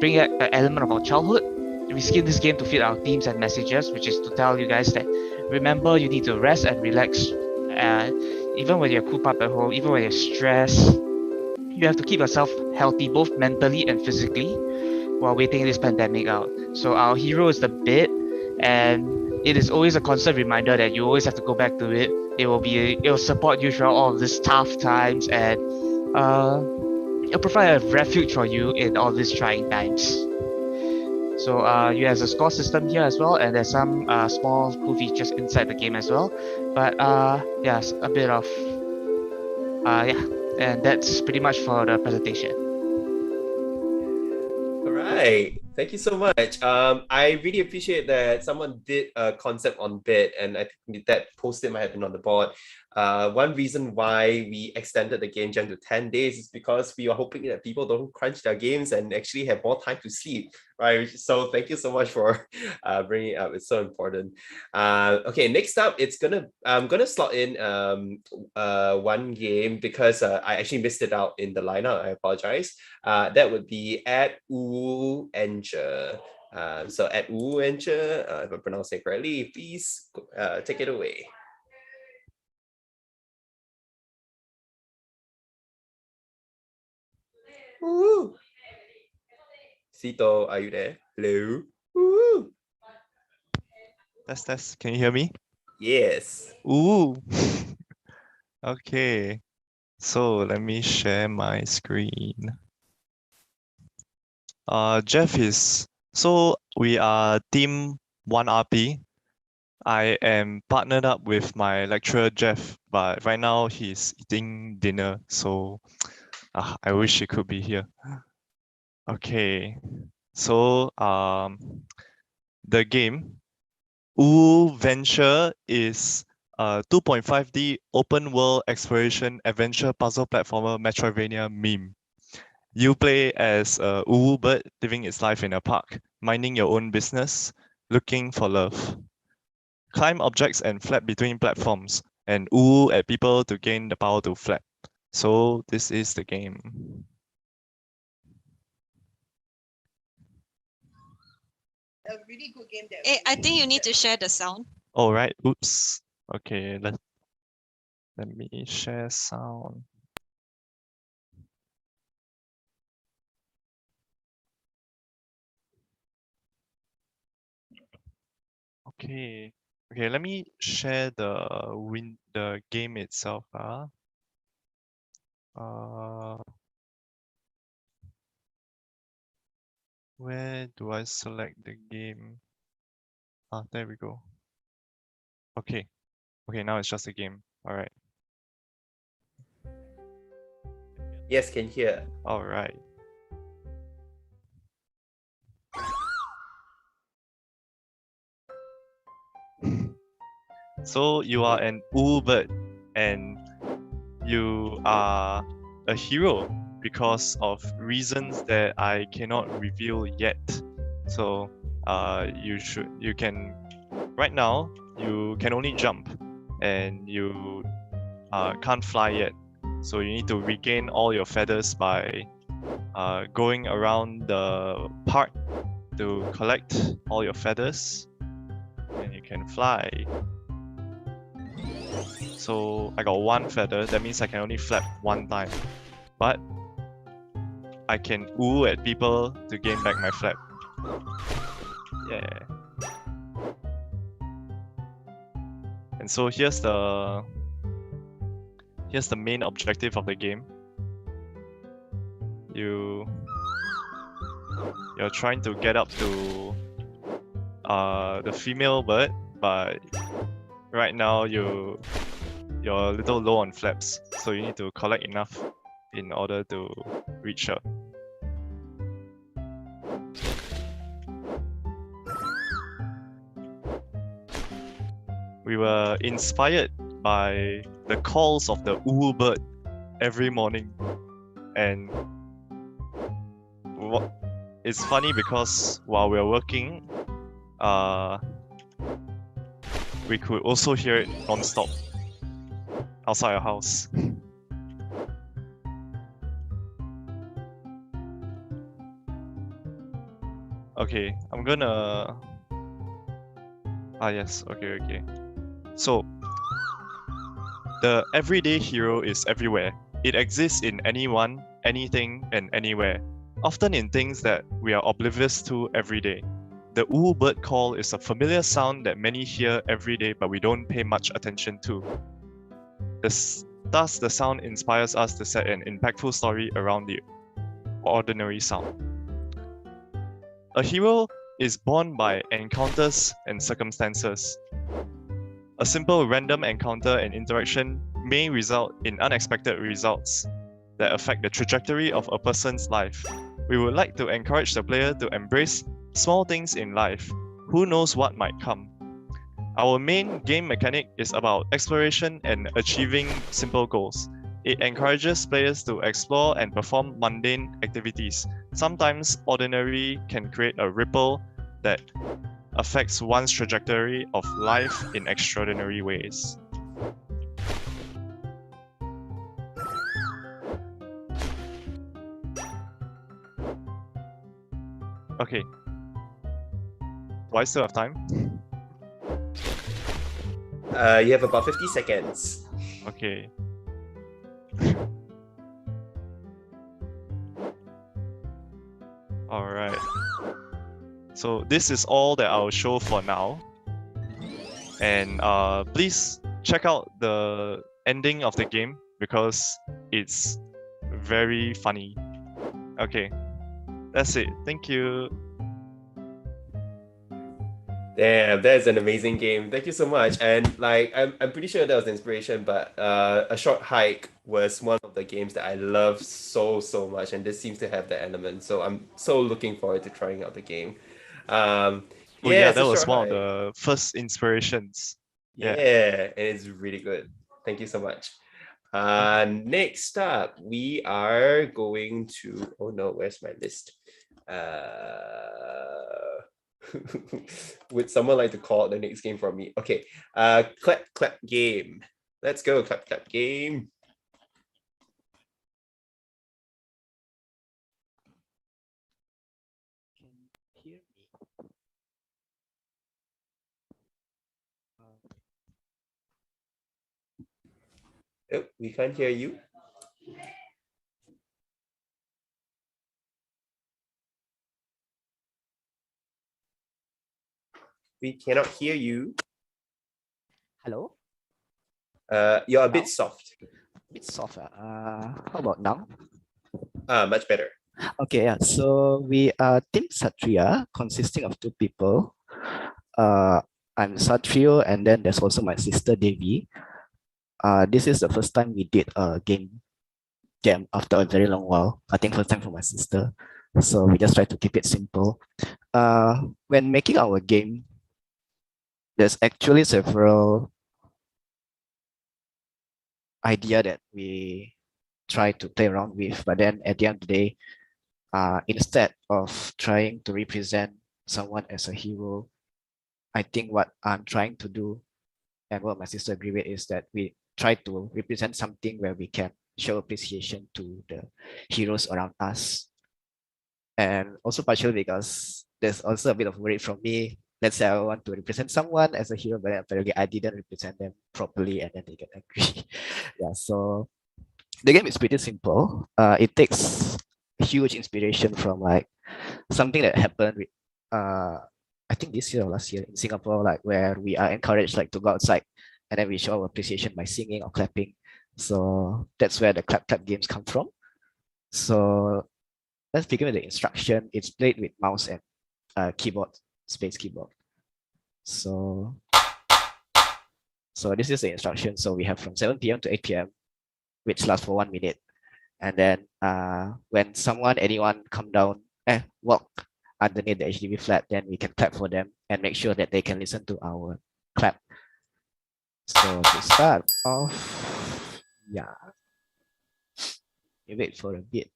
bring an element of our childhood. We skin this game to fit our themes and messages, which is to tell you guys that remember, you need to rest and relax, even when you're cooped up at home, even when you're stressed. You have to keep yourself healthy, both mentally and physically, while waiting this pandemic out. So our hero is the bit, and it is always a constant reminder that you always have to go back to it. It will support you throughout all of these tough times, and it'll provide a refuge for you in all these trying times. So you have a score system here as well, and there's some small cool features inside the game as well. But yeah, a bit of yeah. And that's pretty much for the presentation. All right. Thank you so much. I really appreciate that someone did a concept on bit, and I think that post-it might have been on the board. One reason why we extended the game jam to 10 days is because we are hoping that people don't crunch their games and actually have more time to sleep, right? So thank you so much for bringing it up. It's so important. Okay, next up, I'm gonna slot in one game, because I actually missed it out in the lineup. I apologize. That would be at Wu Enter. So at Wu Enter, if I pronounce it correctly, please take it away. Woo! Sito, are you there? Hello? Woo! Test. Can you hear me? Yes. Ooh. Okay. So let me share my screen. Jeff is. So we are team 1RP. I am partnered up with my lecturer Jeff, but right now he's eating dinner, so I wish he could be here. Okay. So the game Wu Venture is a 2.5D open world exploration adventure puzzle platformer Metroidvania meme. You play as a Wu bird living its life in a park, minding your own business, looking for love. Climb objects and flap between platforms, and Wu at people to gain the power to flap. So this is the game. A really good game that I think you need to share the sound. All right. Oops. Okay. Let me share sound. Okay. Okay. Let me share the game itself. Where do I select the game? There we go. Okay. Okay, now it's just a game. All right. Yes, can hear. All right. So you are an bird and you are a hero because of reasons that I cannot reveal yet. So you can right now you can only jump and you can't fly yet. So you need to regain all your feathers by going around the park to collect all your feathers, and you can fly. So I got 1 feather, that means I can only flap 1 time. But I can at people to gain back my flap. Yeah. And so here's the main objective of the game. You're trying to get up to the female bird, but right now you're a little low on flaps, so you need to collect enough in order to reach her. We were inspired by the calls of the bird every morning, and it's funny because while we were working, we could also hear it non-stop outside our house. Okay, I'm gonna... yes, okay. So, the everyday hero is everywhere. It exists in anyone, anything, and anywhere, often in things that we are oblivious to every day. The bird call is a familiar sound that many hear every day, but we don't pay much attention to. Thus, the sound inspires us to set an impactful story around the ordinary sound. A hero is born by encounters and circumstances. A simple random encounter and interaction may result in unexpected results that affect the trajectory of a person's life. We would like to encourage the player to embrace small things in life. Who knows what might come? Our main game mechanic is about exploration and achieving simple goals. It encourages players to explore and perform mundane activities. Sometimes ordinary can create a ripple that affects one's trajectory of life in extraordinary ways. Okay. Do I still have time? You have about 50 seconds. Okay. Alright. So this is all that I'll show for now. And please check out the ending of the game because it's very funny. Okay. That's it. Thank you. Damn, that is an amazing game. Thank you so much. And like, I'm pretty sure that was the inspiration, but A Short Hike was one of the games that I love so much, and this seems to have that element. So I'm so looking forward to trying out the game. That was one of the first inspirations. Yeah, and it's really good. Thank you so much. Next up, we are going to... Oh no, where's my list? Would someone like to call out the next game for me? Okay, clap game. Let's go, clap game. Hear me? Oh, we can't hear you. We cannot hear you. Hello? You're a bit soft. A bit soft. How about now? Much better. Okay, yeah. So we are Team Satria, consisting of 2 people. I'm Satrio, and then there's also my sister Devi. This is the first time we did a game jam after a very long while. I think first time for my sister. So we just try to keep it simple. When making our game, there's actually several idea that we try to play around with, but then at the end of the day, instead of trying to represent someone as a hero, I think what I'm trying to do and what my sister agree with is that we try to represent something where we can show appreciation to the heroes around us. And also partially because there's also a bit of worry from me. Let's say I want to represent someone as a hero, but apparently I didn't represent them properly and then they get angry. Yeah, so the game is pretty simple. It takes huge inspiration from like something that happened with I think this year or last year in Singapore, like where we are encouraged like to go outside and then we show our appreciation by singing or clapping. So that's where the clap games come from. So let's begin with the instruction. It's played with mouse and keyboard, space keyboard. So this is the instruction. So we have from 7 p.m. to 8 p.m., which lasts for 1 minute. And then when anyone come down, walk underneath the HDB flat, then we can clap for them and make sure that they can listen to our clap. So to start off, yeah, you wait for a bit.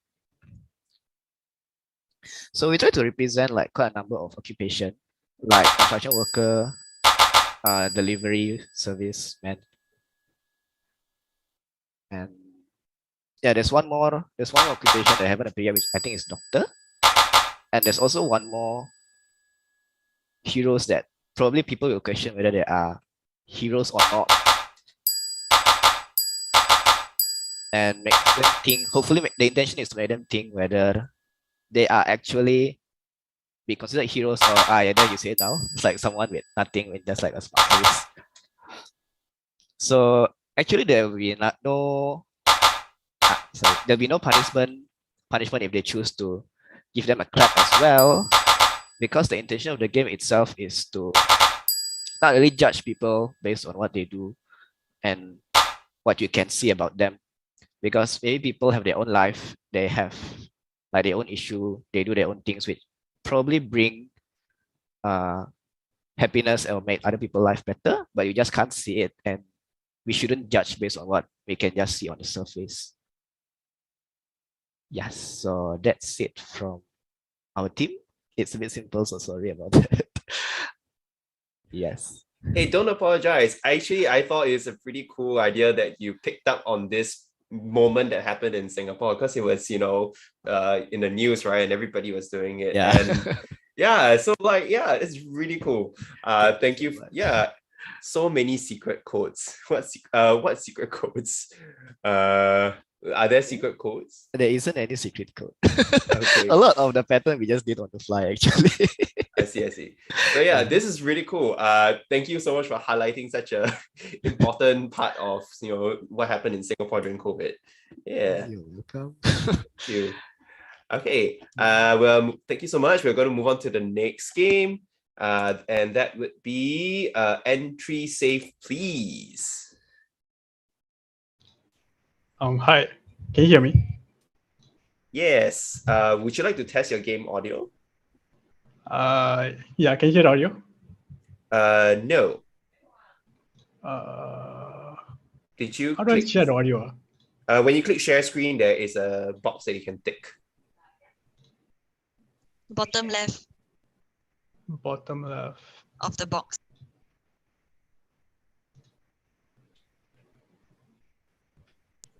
So we try to represent like quite a number of occupation, like construction worker, delivery service man, and yeah, there's one more occupation that I haven't appeared yet, which I think is doctor. And there's also one more heroes that probably people will question whether they are heroes or not. And make them think, hopefully the intention is to make them think whether they are actually be considered heroes or yeah, there you say it now. It's like someone with nothing, with just like a smart face. So actually there will be there'll be no punishment if they choose to give them a clap as well, because the intention of the game itself is to not really judge people based on what they do and what you can see about them, because maybe people have their own life, they have like their own issue, they do their own things which probably bring happiness or make other people's life better, but you just can't see it, and we shouldn't judge based on what we can just see on the surface. Yes, so that's it from our team. It's a bit simple, so sorry about that. Yes. Hey, don't apologize. Actually, I thought it's a pretty cool idea that you picked up on this moment that happened in Singapore, because it was, in the news, right? And everybody was doing it. Yeah. And yeah, so like, yeah, it's really cool. Thank you. Yeah. So many secret codes. What secret codes? Are there secret codes? There isn't any secret code. Okay. A lot of the pattern we just did on the fly, actually. I see. So yeah, this is really cool. Thank you so much for highlighting such a important part of what happened in Singapore during COVID. Yeah. You're welcome. Thank you. Okay. Well, thank you so much. We're going to move on to the next game. And that would be entry safe, please. Hi, can you hear me? Yes. Would you like to test your game audio? Yeah, can you hear the audio? No. Did you? How do I share the audio? When you click share screen, there is a box that you can tick. Bottom left Bottom left. of the box.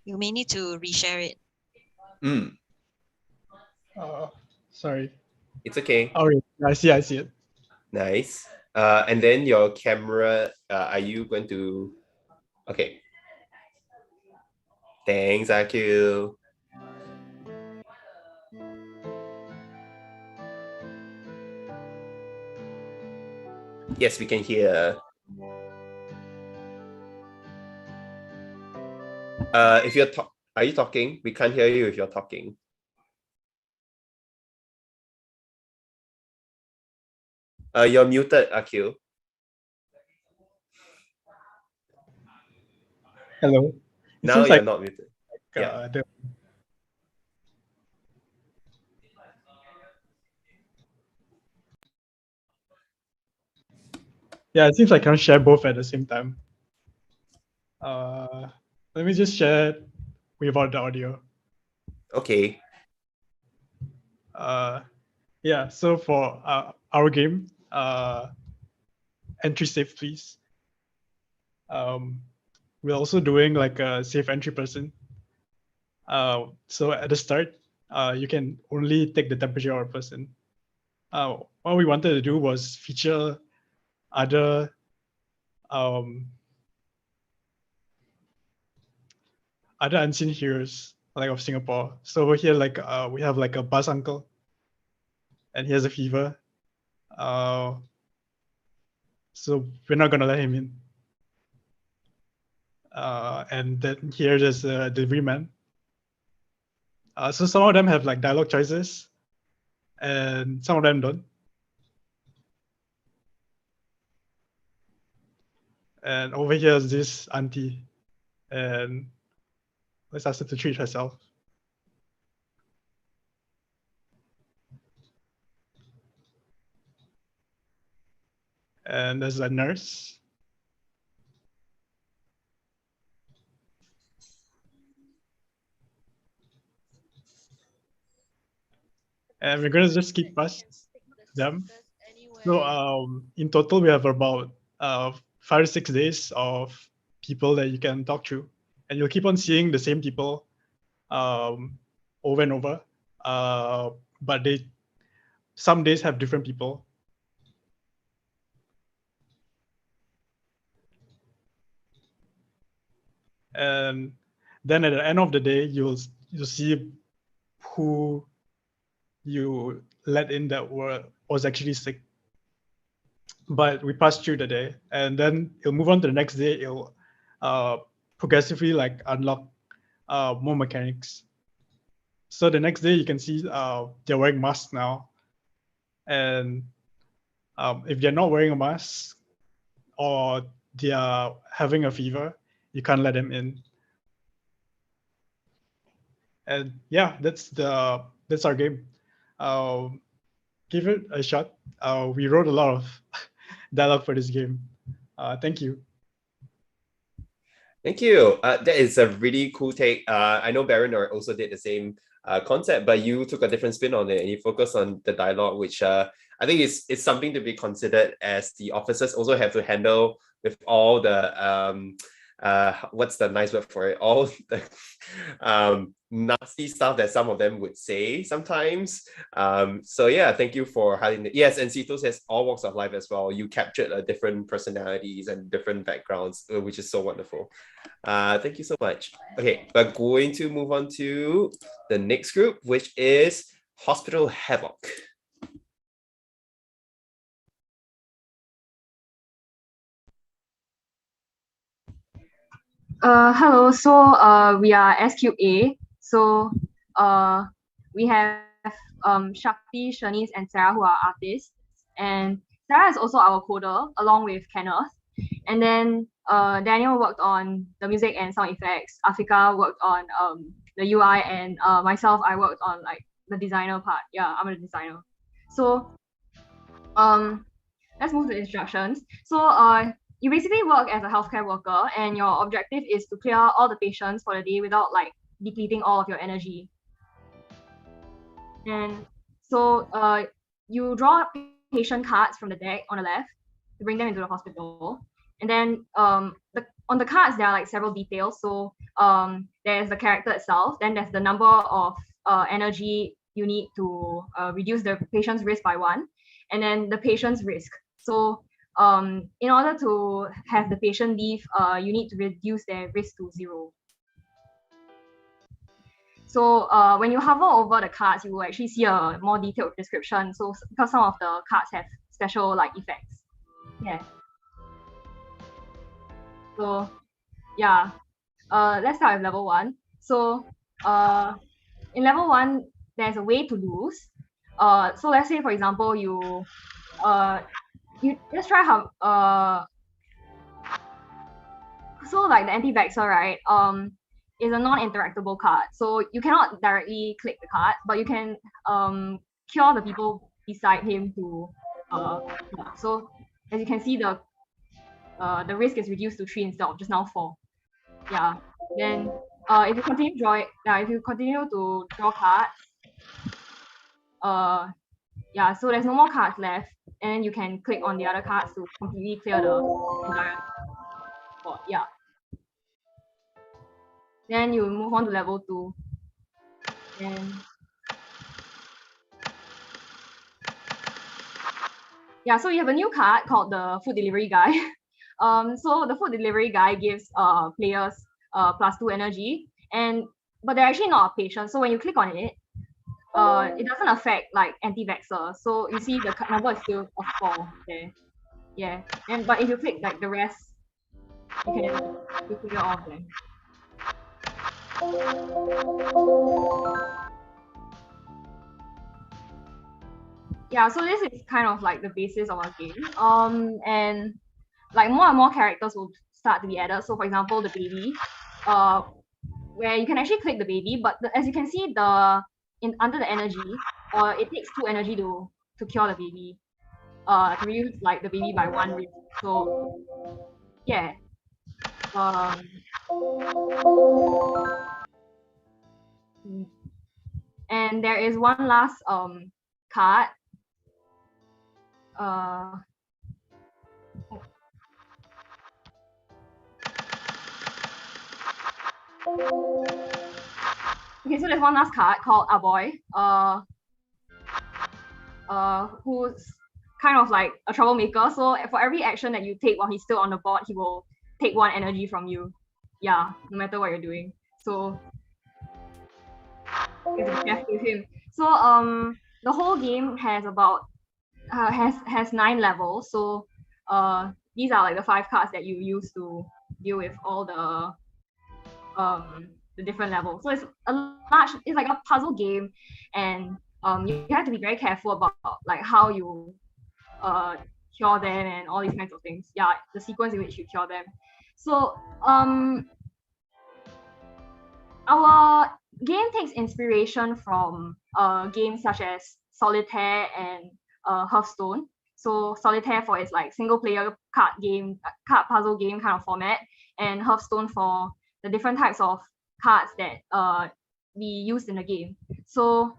You may need to reshare it. Sorry. It's okay. Oh, yeah, I see it. Nice. And then your camera, are you going to... Okay. Thanks, Akil. Yes, we can hear. If you're are you talking? We can't hear you if you're talking. You're muted, Akil. Hello. It Now seems you're like, not muted. Yeah. Yeah, it seems like I can share both at the same time. Let me just share without the audio. Okay. Yeah, so for our game, entry safe please. We're also doing like a safe entry person. So at the start, you can only take the temperature of a person. What we wanted to do was feature other other unseen heroes like of Singapore. So over here, like we have like a bus uncle, and he has a fever. So we're not gonna let him in. And then here there's a delivery man. So some of them have like dialogue choices, and some of them don't. And over here is this auntie, and let's ask her to treat herself. And there's a nurse. And we're gonna just keep past them. So in total we have about 5 to 6 days of people that you can talk to, and you'll keep on seeing the same people over and over. But some days have different people. And then at the end of the day, you'll see who you let in that was actually sick. But we passed through the day, and then it'll move on to the next day. It'll progressively like unlock more mechanics. So the next day you can see they're wearing masks now, and if they're not wearing a mask or they are having a fever, you can't let them in. And yeah, that's our game. Give it a shot. We wrote a lot of dialogue for this game. Thank you. Thank you. That is a really cool take. I know Baron also did the same concept, but you took a different spin on it and you focused on the dialogue, which I think is something to be considered, as the officers also have to handle with all the what's the nice word for it? All the nasty stuff that some of them would say sometimes. So yeah, thank you for highlighting it. Yes, and Sito says all walks of life as well. You captured different personalities and different backgrounds, which is so wonderful. Thank you so much. Okay, we're going to move on to the next group, which is Hospital Havoc. Hello. So we are SQA. So we have Shakti, Shanice, and Sarah, who are artists. And Sarah is also our coder, along with Kenneth. And then Daniel worked on the music and sound effects. Afika worked on the UI, and myself, I worked on like the designer part. Yeah, I'm a designer. So let's move to instructions. So you basically work as a healthcare worker, and your objective is to clear all the patients for the day without like depleting all of your energy. And so you draw patient cards from the deck on the left to bring them into the hospital. And then on the cards, there are like several details. So there's the character itself, then there's the number of energy you need to reduce the patient's risk by 1, and then the patient's risk. So in order to have the patient leave, you need to reduce their risk to 0. So when you hover over the cards, you will actually see a more detailed description. So because some of the cards have special like effects. Yeah. So yeah, let's start with level 1. So in level 1, there's a way to lose. So let's say, for example, you let's try how So like the anti-vaxxer, right, is a non-interactable card. So you cannot directly click the card, but you can cure the people beside him to so as you can see, the risk is reduced to 3 instead of just now 4. Yeah. Then if you continue to draw cards, yeah, so there's no more cards left, and you can click on the other cards to completely clear the entire board. Yeah. Then you move on to level 2. And yeah, so you have a new card called the food delivery guy. So the food delivery guy gives players +2 energy, but they're actually not a patient. So when you click on it, it doesn't affect like anti-vaxxer. So you see the number is still of 4 there. Yeah. But if you click like the rest, you clear all of them. Yeah, so this is kind of like the basis of our game. And like more and more characters will start to be added. So for example, the baby, where you can actually click the baby, but as you can see, under the energy, it takes 2 energy to cure the baby, to reduce like the baby by 1 risk. So yeah. And there is one last card. Okay, so there's one last card called Aboy, who's kind of like a troublemaker. So for every action that you take while he's still on the board, he will take 1 energy from you. Yeah, no matter what you're doing. So you have to be careful with him. So the whole game has about has 9 levels. So these are like the 5 cards that you use to deal with all the different levels. So it's like a puzzle game, and you have to be very careful about like how you cure them and all these kinds of things. Yeah, the sequence in which you cure them. So our game takes inspiration from games such as Solitaire and Hearthstone. So Solitaire for its like single player card puzzle game kind of format, and Hearthstone for the different types of cards that we use in the game. So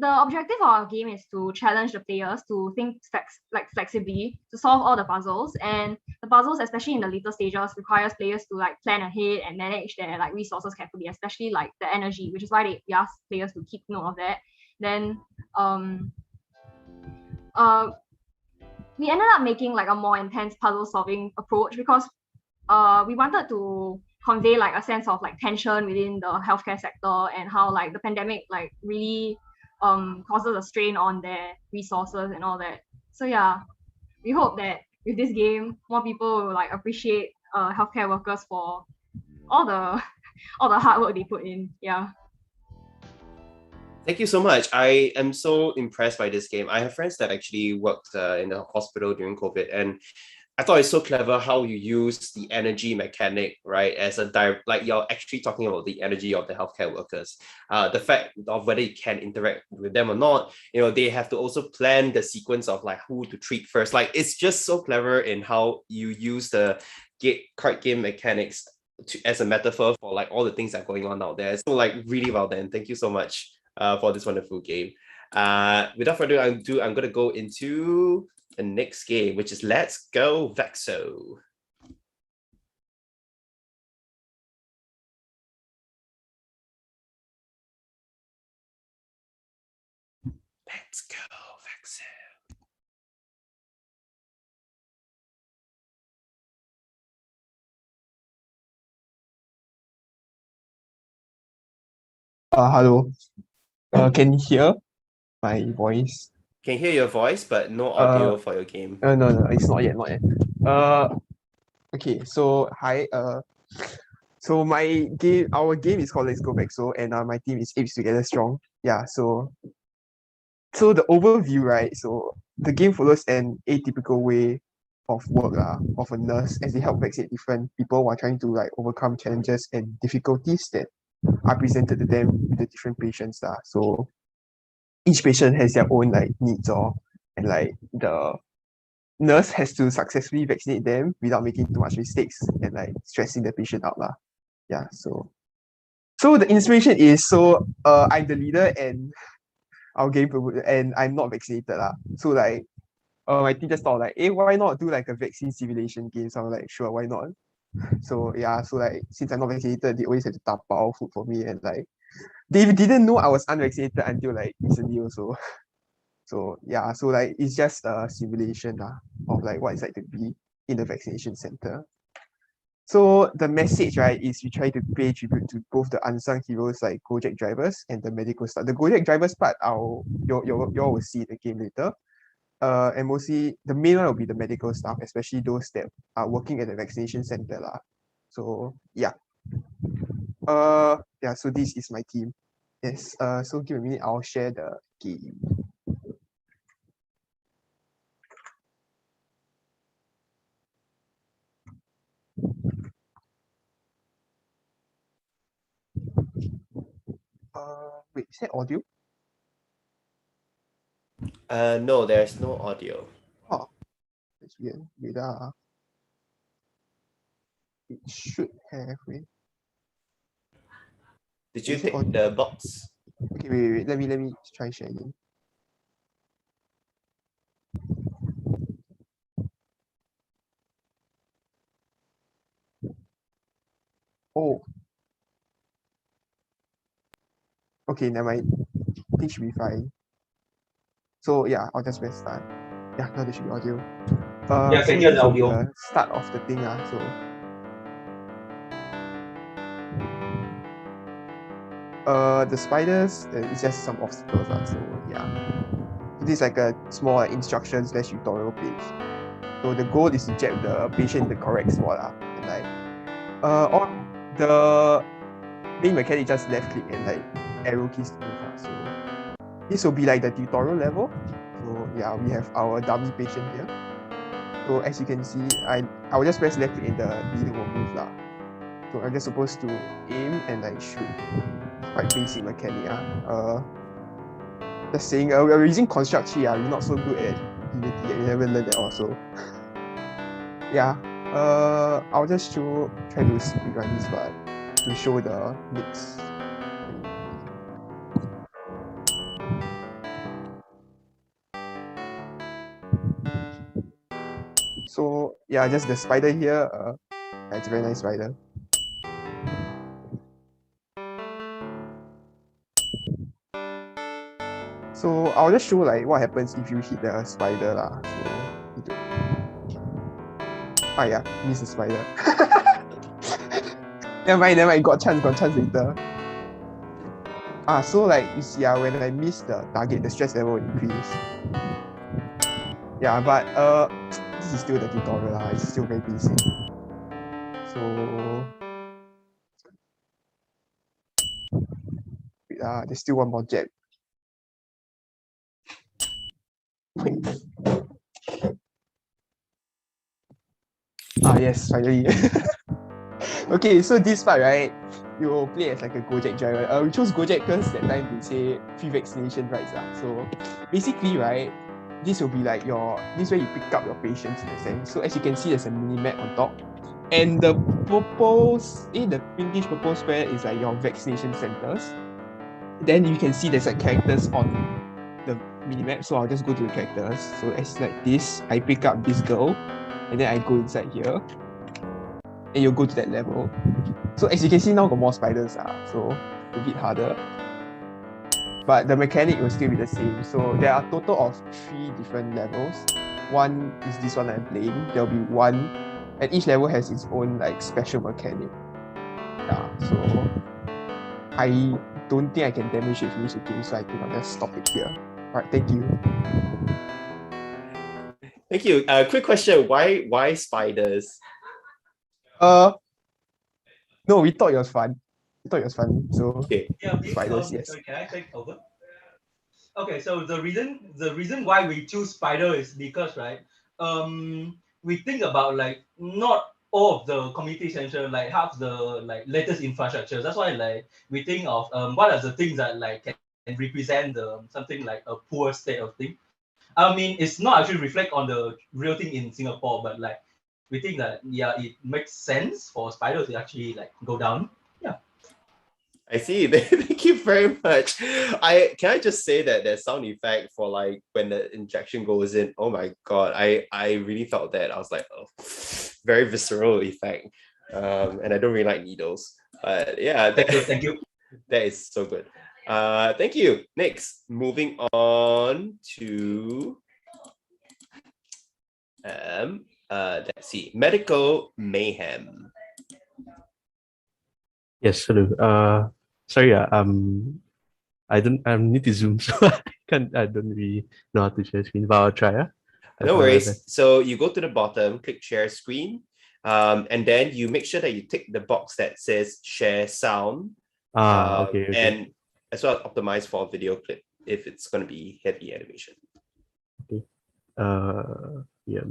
the objective of our game is to challenge the players to think flexibly, to solve all the puzzles. And the puzzles, especially in the later stages, requires players to like plan ahead and manage their like resources carefully, especially like the energy, which is why we ask players to keep note of that. Then we ended up making like a more intense puzzle solving approach because we wanted to convey like a sense of like tension within the healthcare sector, and how like the pandemic like really causes a strain on their resources and all that. So yeah, we hope that with this game, more people will like appreciate healthcare workers for all the hard work they put in. Yeah. Thank you so much. I am so impressed by this game. I have friends that actually worked in the hospital during COVID, and I thought it's so clever how you use the energy mechanic, right? As like you're actually talking about the energy of the healthcare workers. The fact of whether you can interact with them or not, they have to also plan the sequence of like who to treat first. Like it's just so clever in how you use the card game mechanics as a metaphor for like all the things that are going on out there. So like really well done. Thank you so much for this wonderful game. Without further ado, I'm gonna go into the next game, which is Let's Go Vexo. Let's go Vexo. Hello. Can you hear my voice? Can hear your voice, but no audio for your game. No, it's not yet. Okay, so hi. So our game is called Let's Go Vexo, and my team is Apes Together Strong. Yeah, so the overview, right? So the game follows an atypical way of work of a nurse as they help vaccinate different people while trying to like overcome challenges and difficulties that are presented to them with the different patients. So each patient has their own like needs and like the nurse has to successfully vaccinate them without making too much mistakes and like stressing the patient out. Yeah, so the inspiration is I'm the leader and our game and I'm not vaccinated. So like my team just thought like, hey, why not do like a vaccine simulation game? So I'm like, sure, why not? So yeah, so like since I'm not vaccinated, they always have to tapao food for me, and like they didn't know I was unvaccinated until like recently also. So yeah, so like it's just a simulation of like what it's like to be in the vaccination center. So the message, right, is we try to pay tribute to both the unsung heroes like Gojek drivers and the medical staff. The Gojek drivers part, you all will see the game later. And mostly the main one will be the medical staff, especially those that are working at the vaccination center. So yeah. Yeah, so this is my team. Yes. So give me a minute, I'll share the game. Wait, is that audio? No, there's no audio. Oh, that's weird. Wait, it should have. Wait. Did you take the box? Okay, wait. Let me try share again. Oh. Okay, never mind. I think should be fine. So yeah, I'll just press start. Yeah, now there should be audio. Yeah, so can hear this the will be audio. the start of the thing. The spiders is just some obstacles. So yeah. This is like a small instructions / tutorial page. So the goal is to jab the patient in the correct spot. And like on the main mechanic, just left click and like arrow keys to move. So this will be like the tutorial level. So yeah, we have our dummy patient here. So as you can see, I will just press left click and the leader will move. So I'm just supposed to aim and like shoot. Quite basic mechanic. Just saying, we're using construct tree. We're not so good at Unity. We never learned that also. Yeah. I'll just try to speed run this part to show the mix. So yeah, just the spider here. It's a very nice spider. So I'll just show like what happens if you hit the spider. So yeah, miss the spider. never mind, got chance later. So like you see, when I miss the target, the stress level will increase. Yeah, but this is still the tutorial. It's still very basic. So there's still one more jab. Wait. Yes, finally. Okay, so this part, right, you will play as like a Gojek driver. We chose Gojek because that time they say free vaccination rights. So basically, right, this will be like this way you pick up your patients in a sense. So as you can see, there's a mini map on top. And the pinkish purple square is like your vaccination centers. Then you can see there's like characters on the mini map. So I'll just go to the characters. So as like this, I pick up this girl, and then I go inside here. And you'll go to that level. So as you can see now, got more spiders, so a bit harder. But the mechanic will still be the same. So there are a total of 3 different levels. One is this one I'm playing. There'll be one, and each level has its own like special mechanic. Yeah, so I don't think I can demonstrate finish the game, so I think I'll just stop it here. Alright, thank you. Thank you. Quick question: Why spiders? No, we thought it was fun. So okay. Spiders, yes. Sorry, can I take over? Okay, so the reason why we choose spider is because, right, we think about like not all of the community center like have the like latest infrastructure. That's why like we think of what are the things that like can represent the something like a poor state of thing. I mean, it's not actually reflect on the real thing in Singapore, but like we think that yeah, it makes sense for spider to actually like go down. Yeah. I see. Thank you very much. I just say that there's sound effect for like when the injection goes in. Oh my god, I really felt that. I was like, oh, very visceral effect. And I don't really like needles. But yeah, Thank you. That is so good. Thank you. Next, moving on to let's see, medical mayhem. Yes, hello. Sorry, I need to zoom, so I don't really know how to share screen, but I'll try. No worries. So you go to the bottom, click share screen, and then you make sure that you tick the box that says share sound. Okay. And as well optimize for a video clip if it's going to be heavy animation. Okay. Yeah.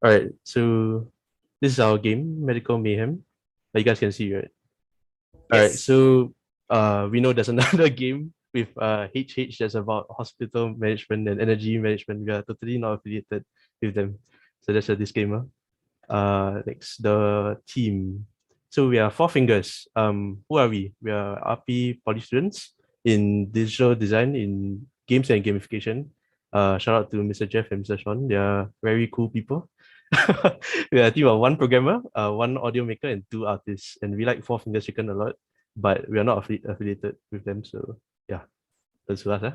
All right. So this is our game, Medical Mayhem. You guys can see, right? All right. So we know there's another game with HH that's about hospital management and energy management. We are totally not affiliated with them. So that's a disclaimer. Next, the team. So we are Four Fingers. Who are we? We are RP Poly students in digital design, in games and gamification. Shout out to Mr. Jeff and Mr. Sean. They are very cool people. We are a team of one programmer, one audio maker, and two artists. And we like Four Fingers Chicken a lot, but we are not affiliated with them. So yeah, that's us.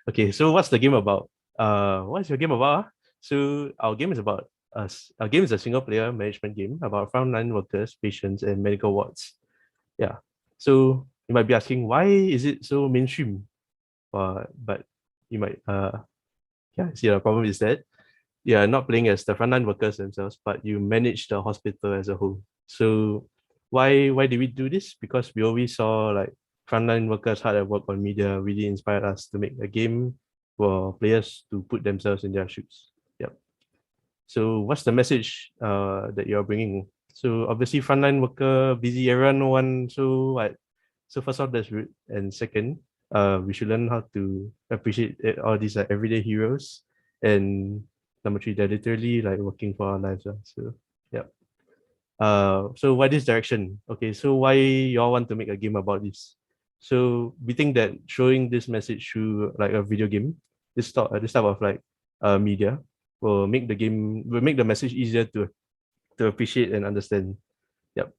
Okay, so what's the game about? What's your game about? So our game is about us. Our game is a single player management game about frontline workers, patients, and medical wards. Yeah. So you might be asking, why is it so mainstream? But you might see the problem is that you are not playing as the frontline workers themselves, but you manage the hospital as a whole. So why did we do this? Because we always saw like frontline workers hard at work on media really inspired us to make a game for players to put themselves in their shoes. Yep. So what's the message that you're bringing? So obviously frontline worker, busy, everyone know one. So what? So first off, that's rude. And second, we should learn how to appreciate all these like everyday heroes. And number three, they're literally like working for our lives. So yeah. So why this direction? Okay, so why y'all want to make a game about this? So we think that showing this message through like a video game, this type of like media will make the message easier to appreciate and understand. Yep.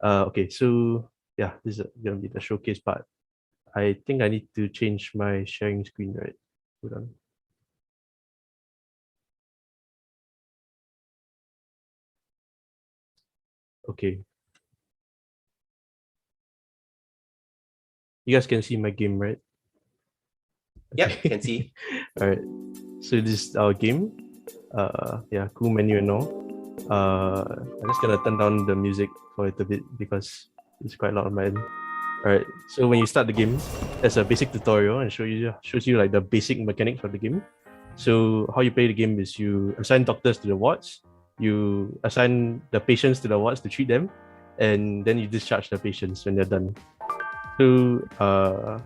Okay, so yeah, this is gonna be the showcase part. I think I need to change my sharing screen, right? Hold on. Okay. You guys can see my game, right? Yep, can see. All right. So this is our game. Yeah, cool menu and all. I'm just gonna turn down the music for it a bit because it's quite loud on my end. All right. So when you start the game, there's a basic tutorial and shows you like the basic mechanics of the game. So how you play the game is you assign doctors to the wards, you assign the patients to the wards to treat them, and then you discharge the patients when they're done. So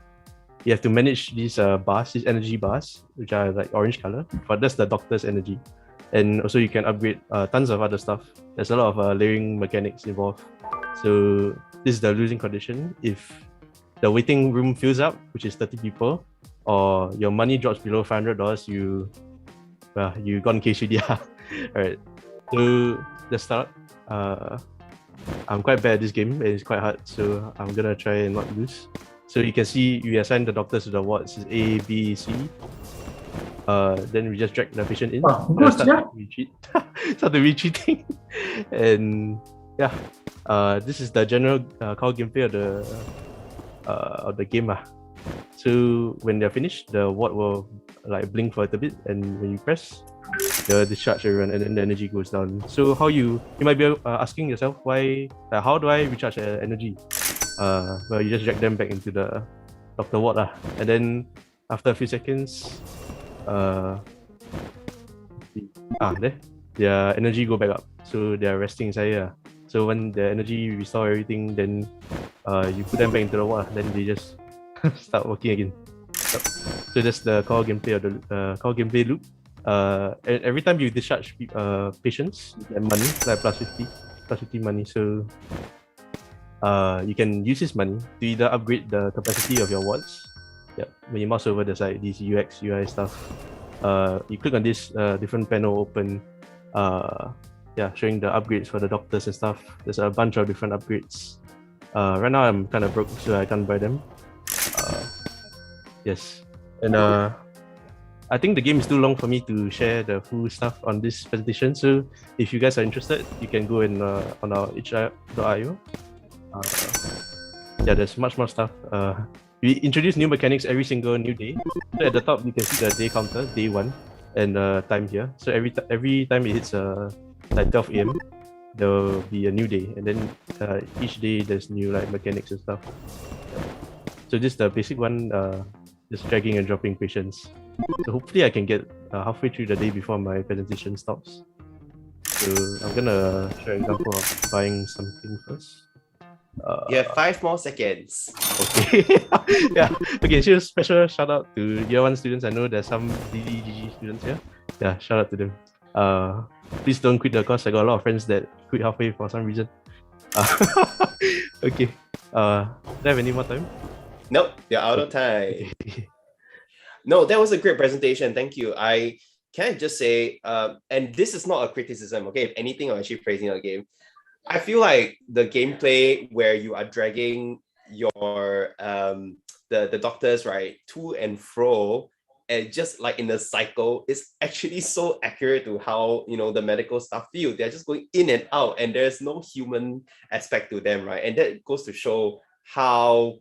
you have to manage these bars, these energy bars, which are like orange color, but that's the doctor's energy. And also you can upgrade tons of other stuff. There's a lot of layering mechanics involved. So this is the losing condition. If the waiting room fills up, which is 30 people, or your money drops below $500, you got in KCD. Alright. So let's start. I'm quite bad at this game and it's quite hard, so I'm gonna try and not lose. So you can see we assign the doctors to the wards is A, B, C. Then we just drag the patient in. Start the retreating. And yeah, this is the general core gameplay of the game. So when they're finished, the ward will like blink for a bit, and when you press, the discharge everyone, and then the energy goes down. So how you might be asking yourself why? How do I recharge energy? Well, you just drag them back into the doctor ward and then after a few seconds, there. their energy go back up. So they are resting inside here. So when the energy restore everything, then you put them back into the water, then they just start working again. So that's the core gameplay of the core gameplay loop. Every time you discharge patients, you get money, like plus 50 money. So you can use this money to either upgrade the capacity of your wards. Yeah, when you mouse over, there's like these UX, UI stuff. You click on this different panel open. Showing the upgrades for the doctors and stuff. There's a bunch of different upgrades. Right now I'm kind of broke, so I can't buy them. Yes, and I think the game is too long for me to share the full stuff on this presentation. So if you guys are interested, you can go in on our itch.io. There's much more stuff. We introduce new mechanics every single new day. So at the top, you can see the day counter, day 1, and time here. So every time it hits like 12 AM, there will be a new day, and then each day there's new like mechanics and stuff. So this is the basic one, just dragging and dropping patients. So hopefully I can get halfway through the day before my presentation stops. So I'm gonna show an example of buying something first. You have 5 more seconds. Okay. Yeah. Okay, so special shout out to year 1 students. I know there's some DDGG students here. Yeah, shout out to them. Please don't quit the course. I got a lot of friends that quit halfway for some reason. Okay. Do I have any more time? Nope, you're out of time. No, that was a great presentation. Thank you. Can I just say, and this is not a criticism, okay? If anything, I'm actually praising your game. I feel like the gameplay where you are dragging your the doctors, right, to and fro, and just like in a cycle, is actually so accurate to how, you know, the medical staff feel. They're just going in and out, and there's no human aspect to them, right? And that goes to show how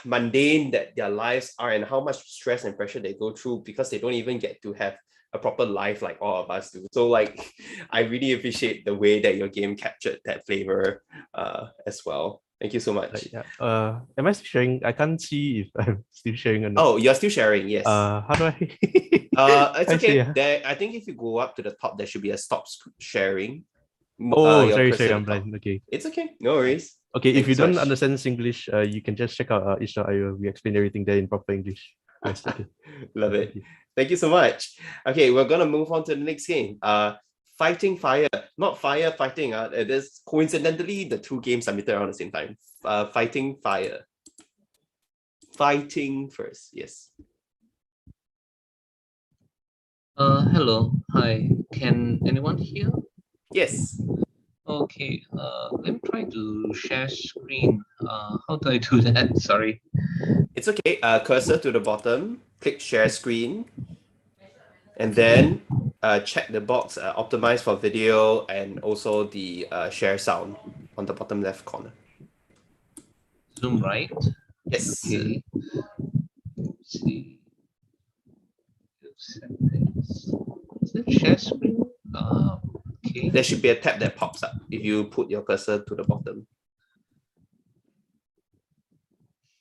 mundane that their lives are and how much stress and pressure they go through, because they don't even get to have a proper life like all of us do. So like, I really appreciate the way that your game captured that flavor as well. Thank you so much. Am I still sharing? I can't see if I'm still sharing or not. Oh, you're still sharing, yes. How do I? It's I okay. see, yeah. There, I think if you go up to the top, there should be a stop sharing. Oh, Your sorry, cursor I'm at the top. blind. Okay. It's okay. No worries. Okay, Thank if you so don't much. understand English, you can just check out itch.io. We explain everything there in proper English. Yes, okay. Love it. Thank you so much. Okay, we're gonna move on to the next game. Fighting Fire, not fire fighting. It is coincidentally the 2 games submitted around the same time. Fighting Fire. Fighting first, yes. Hello, hi. Can anyone hear? Yes. Okay. Let me try to share screen. How do I do that? Sorry. It's okay. Cursor to the bottom, click share screen, and then check the box optimize for video and also the share sound on the bottom left corner. Zoom right? Yes. Okay. Let's see. Settings. Is it share screen? Okay. There should be a tab that pops up if you put your cursor to the bottom.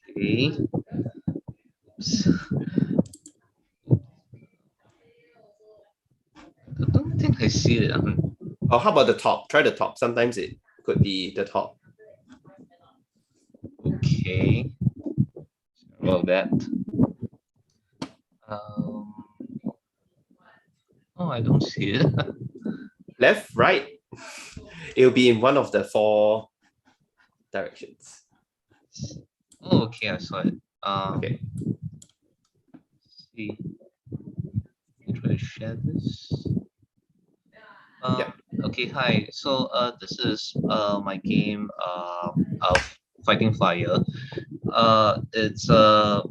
Okay. Oops. I don't think I see it. Oh, how about the top? Try the top. Sometimes it could be the top. Okay. Well, that. Oh, I don't see it. Left, right. It will be in one of the 4 directions. Oh, okay, I saw it. Okay. Let's see. Let me try to share this. Okay, hi. So this is my game of Fighting Fire. It's a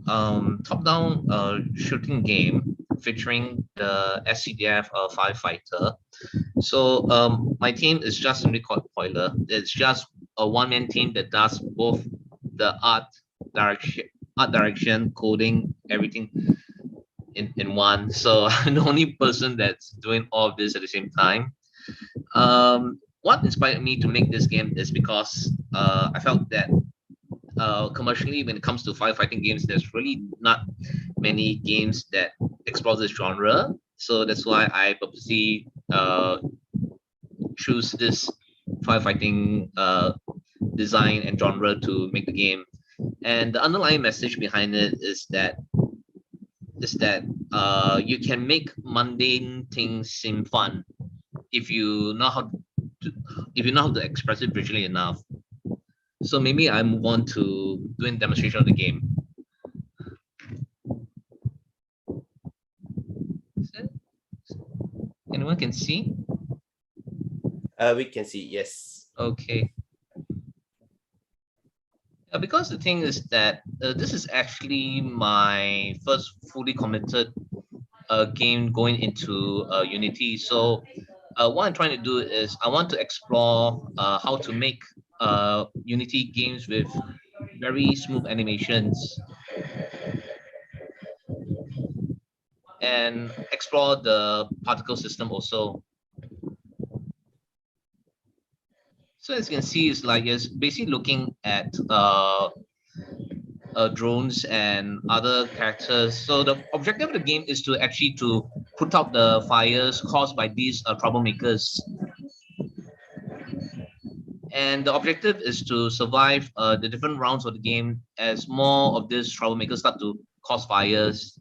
top-down shooting game featuring the SCDF firefighter. So my team is just simply called Spoiler. It's just a one-man team that does both the art direction, coding, everything in one. So I'm the only person that's doing all of this at the same time. What inspired me to make this game is because I felt that commercially, when it comes to firefighting games, there's really not many games that explore this genre. So that's why I purposely choose this firefighting design and genre to make the game. And the underlying message behind it is that you can make mundane things seem fun if you know how to express it visually enough. So maybe I move on to doing demonstration of the game. Anyone can see? We can see, yes. Okay. Because the thing is that this is actually my first fully committed game going into Unity. So what I'm trying to do is I want to explore how to make Unity games with very smooth animations and explore the particle system also. So as you can see, it's like it's basically looking at drones and other characters. So the objective of the game is to actually to put out the fires caused by these troublemakers. And the objective is to survive the different rounds of the game as more of these troublemakers start to cause fires.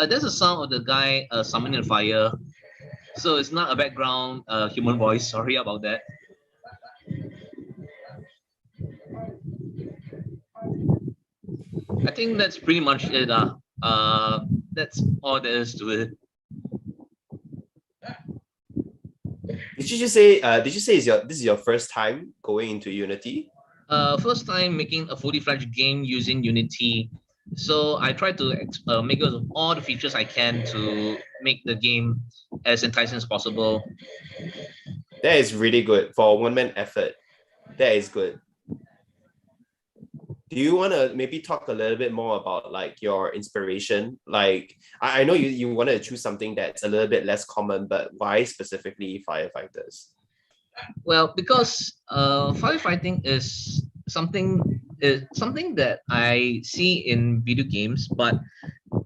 There's a sound of the guy summoning a fire. So it's not a background human voice. Sorry about that. I think that's pretty much it. That's all there is to it. Did you just say? Did you say this is your first time going into Unity? First time making a fully fledged game using Unity. So I try to make use of all the features I can to make the game as enticing as possible. That is really good for a one-man effort. That is good. Do you want to maybe talk a little bit more about like your inspiration? Like I know you wanted to choose something that's a little bit less common, but why specifically firefighters? Well, because firefighting is something that I see in video games, but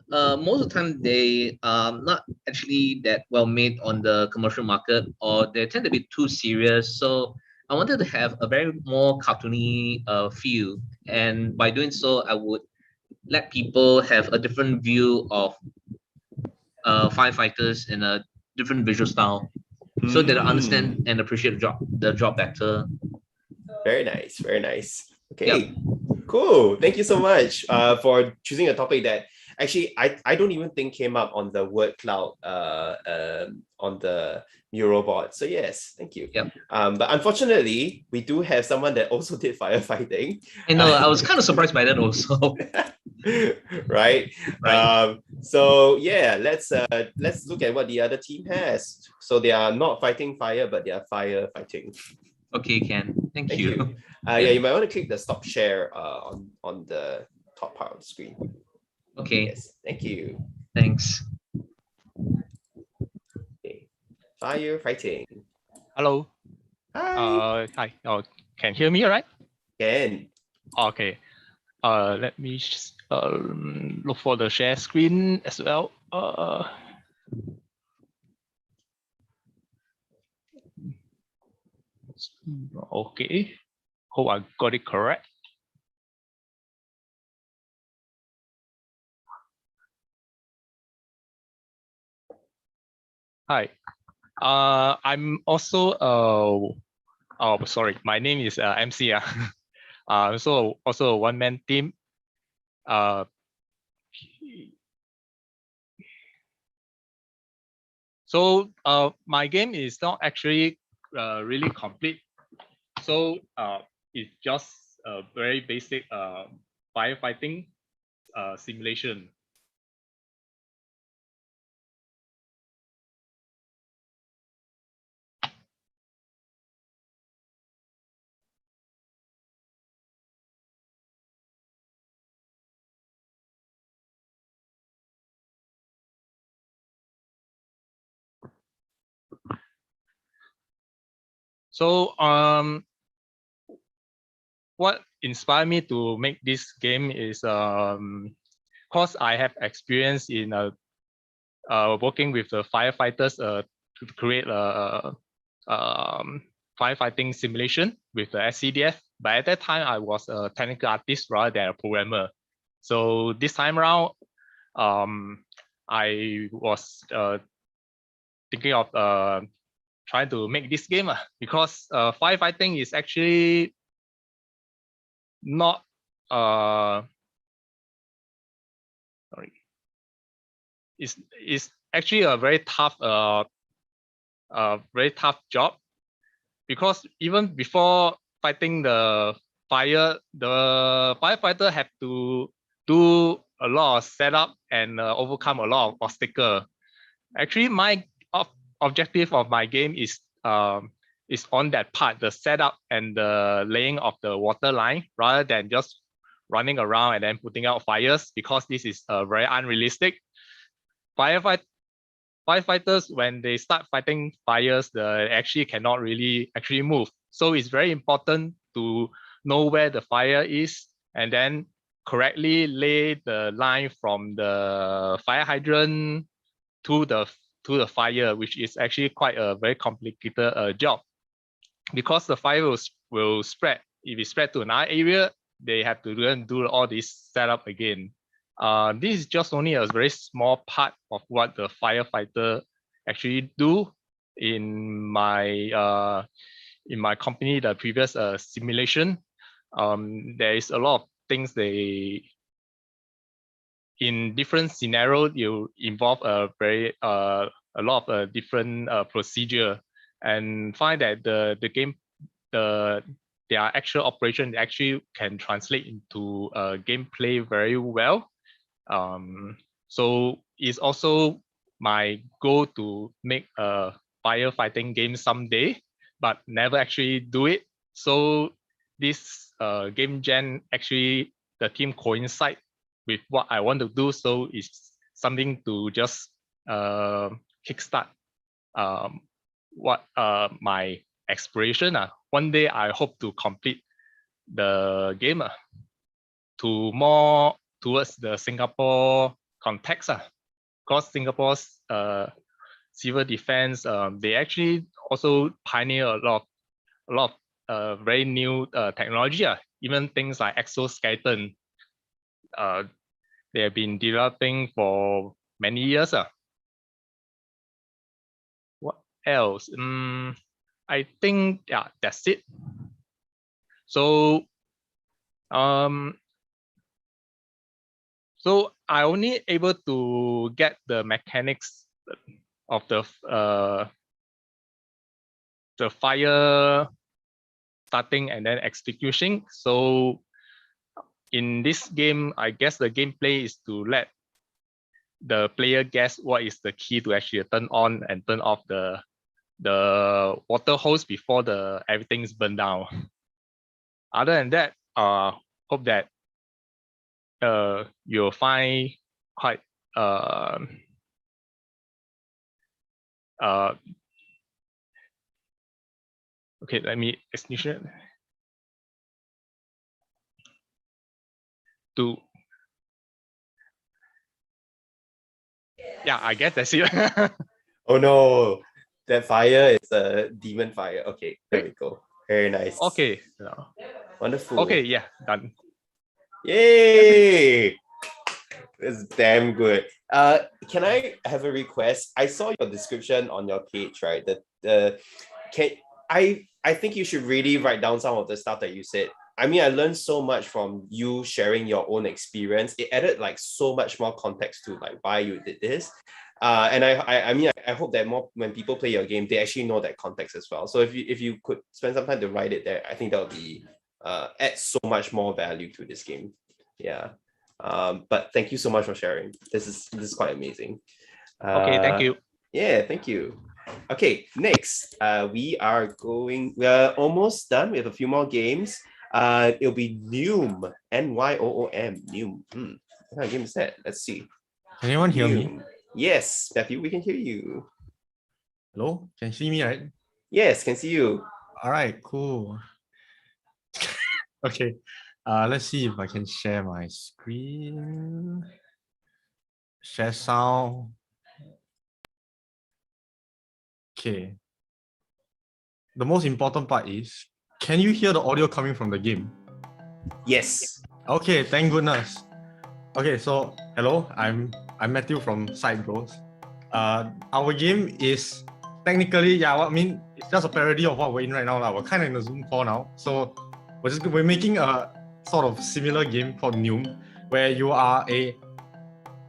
most of the time they are not actually that well made on the commercial market, or they tend to be too serious. So I wanted to have a very more cartoony feel, and by doing so, I would let people have a different view of firefighters in a different visual style, so that I understand and appreciate the job better. Very nice, very nice. Okay, Yep. cool. Thank you so much for choosing a topic that actually I don't even think came up on the word cloud on the Mural board. So yes, thank you. Yep. But unfortunately, we do have someone that also did firefighting. I know, I was kind of surprised by that also. Right. So yeah, let's look at what the other team has. So they are not fighting fire, but they are firefighting. Okay, Ken. Thank you. Yeah, you might want to click the stop share on the top part of the screen. Okay. Yes, thank you. Thanks. Okay. Firefighting. Hello. Hi. Hi. Oh, can hear me, right? Can. Okay. Let me look for the share screen as well. Okay. Hope I got it correct. Hi. I'm also oh sorry, my name is MC. So also a one-man team. So my game is not actually really complete. So it's just a very basic firefighting simulation. So what inspired me to make this game is course, I have experience in working with the firefighters to create a firefighting simulation with the SCDF. But at that time, I was a technical artist rather than a programmer. So this time around, I was thinking of trying to make this game because firefighting is actually not sorry. It's actually a very tough job, because even before fighting the fire, the firefighter have to do a lot of setup and overcome a lot of obstacles. Actually, my objective of my game is on that part, the setup and the laying of the water line, rather than just running around and then putting out fires, because this is very unrealistic. Firefighters, when they start fighting fires, they actually cannot really actually move. So it's very important to know where the fire is and then correctly lay the line from the fire hydrant to the fire, which is actually quite a very complicated job, because the fire will spread. If it spread to another area, they have to do all this setup again. This is just only a very small part of what the firefighter actually do in my company, the previous simulation. There is a lot of things in different scenarios, you involve a lot of different procedure, and find that the game, their actual operation actually can translate into gameplay very well. So it's also my goal to make a firefighting game someday, but never actually do it. So this game gen, actually the team coincide with what I want to do. So it's something to just kickstart what my exploration. One day I hope to complete the game to more towards the Singapore context, because Singapore's civil defense, they actually also pioneer a lot of very new technology. Even things like exoskeleton, they have been developing for many years. What else? I think that's it. So so I only able to get the mechanics of the fire starting and then execution. So in this game, I guess the gameplay is to let the player guess what is the key to actually turn on and turn off the water hose before everything's burned down. Other than that, hope that you'll find quite okay, let me extinction to I guess that's it. Oh no, that fire is a demon fire. Okay, there we go. Very nice. Okay. Wonderful. Okay, yeah, done. Yay! That's damn good. Can I have a request? I saw your description on your page, right? I think you should really write down some of the stuff that you said. I mean, I learned so much from you sharing your own experience. It added like so much more context to like why you did this. And I mean, I hope that more when people play your game, they actually know that context as well. So if you could spend some time to write it there, I think that would be add so much more value to this game. Yeah. But thank you so much for sharing. This is quite amazing. Okay, thank you. Yeah, thank you. Okay, next, we are almost done. We have a few more games. It'll be Noom, N-Y-O-O-M, Noom. What kind of game is that? Let's see. Can anyone hear me? Noom. Yes, Matthew, we can hear you. Hello? Can you see me, right? Yes, can see you. All right, cool. Okay, let's see if I can share my screen. share sound. Okay. The most important part is, can you hear the audio coming from the game? Yes. Okay, thank goodness. Okay, so hello, I'm Matthew from Side Bros. Our game is technically, it's just a parody of what we're in right now. We're kind of in a Zoom call now, so we're making a sort of similar game called Noom, where you are a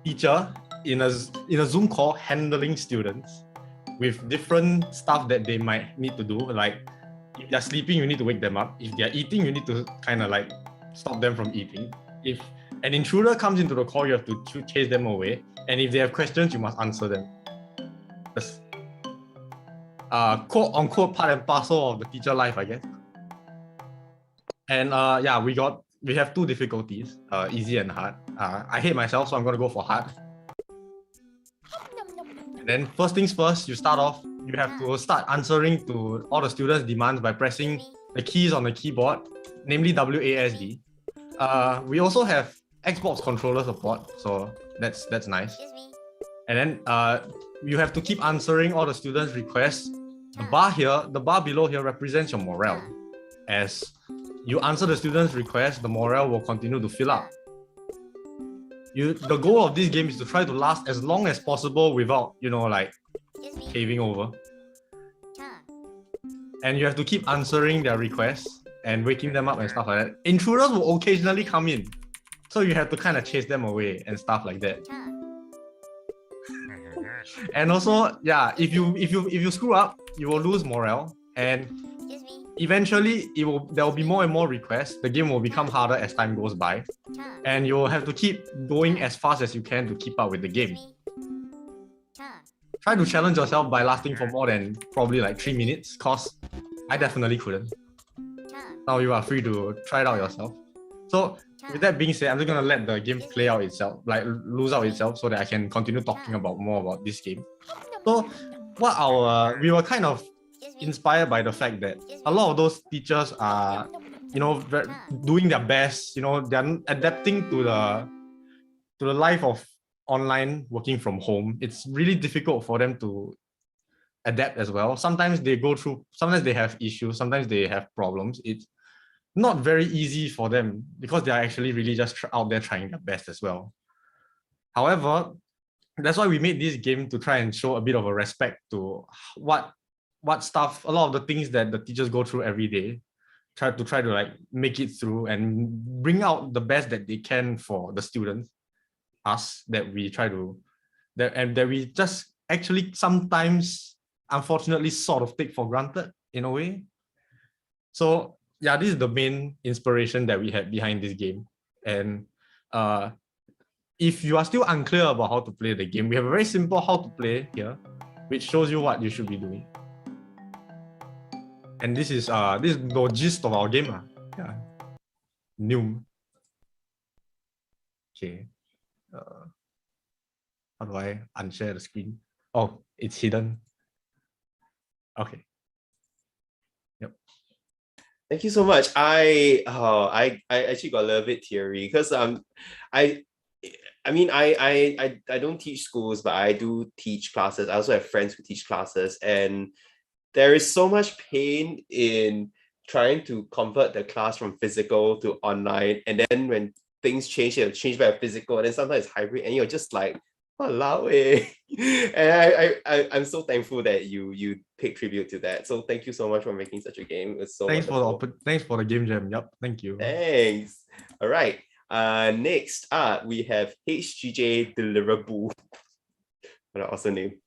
teacher in a Zoom call handling students with different stuff that they might need to do. Like if they're sleeping, you need to wake them up. If they're eating, you need to kind of like stop them from eating. If an intruder comes into the call, you have to chase them away. And if they have questions, you must answer them. That's quote unquote part and parcel of the teacher life, I guess. And yeah, we have two difficulties, easy and hard. I hate myself, so I'm gonna go for hard. And then first things first, you start off, you have to start answering to all the students' demands by pressing the keys on the keyboard, namely WASD. We also have Xbox controller support, so that's nice. And then you have to keep answering all the students' requests. The bar below here represents your morale. As you answer the students' requests, the morale will continue to fill up. The goal of this game is to try to last as long as possible without, like caving over. And you have to keep answering their requests and waking them up and stuff like that. Intruders will occasionally come in, so you have to kind of chase them away and stuff like that. And also, yeah, if you screw up, you will lose morale, and eventually there will be more and more requests. The game will become harder as time goes by, and you'll have to keep going as fast as you can to keep up with the game. Try to challenge yourself by lasting for more than probably like 3 minutes, cause I definitely couldn't. Now you are free to try it out yourself. So with that being said, I'm just gonna let the game play out itself, like lose out itself, so that I can continue talking more about this game. So we were kind of inspired by the fact that a lot of those teachers are, doing their best. They're adapting to the life of online working from home. It's really difficult for them to adapt as well. Sometimes they have issues, sometimes they have problems. It's not very easy for them because they are actually really just out there trying their best as well. However, that's why we made this game, to try and show a bit of a respect to what stuff, a lot of the things that the teachers go through every day, try to like make it through and bring out the best that they can for the students, us, that we just actually sometimes unfortunately sort of take for granted in a way. So yeah, this is the main inspiration that we had behind this game. And if you are still unclear about how to play the game, we have a very simple how to play here, which shows you what you should be doing. And this is the gist of our game. Yeah. Noom. Okay. How do I unshare the screen? Oh, it's hidden. Okay. Yep. Thank you so much. I actually got a little bit teary because I don't teach schools, but I do teach classes. I also have friends who teach classes, and there is so much pain in trying to convert the class from physical to online, and then when things change, it'll change back to physical, and then sometimes it's hybrid, and you're just like, walao eh. And I'm so thankful that you take tribute to that. So thank you so much for making such a game. It's so thanks wonderful. Thanks for the game jam. Yep, thank you. Thanks. All right. Next up we have HGJ Deliverable. What an awesome name.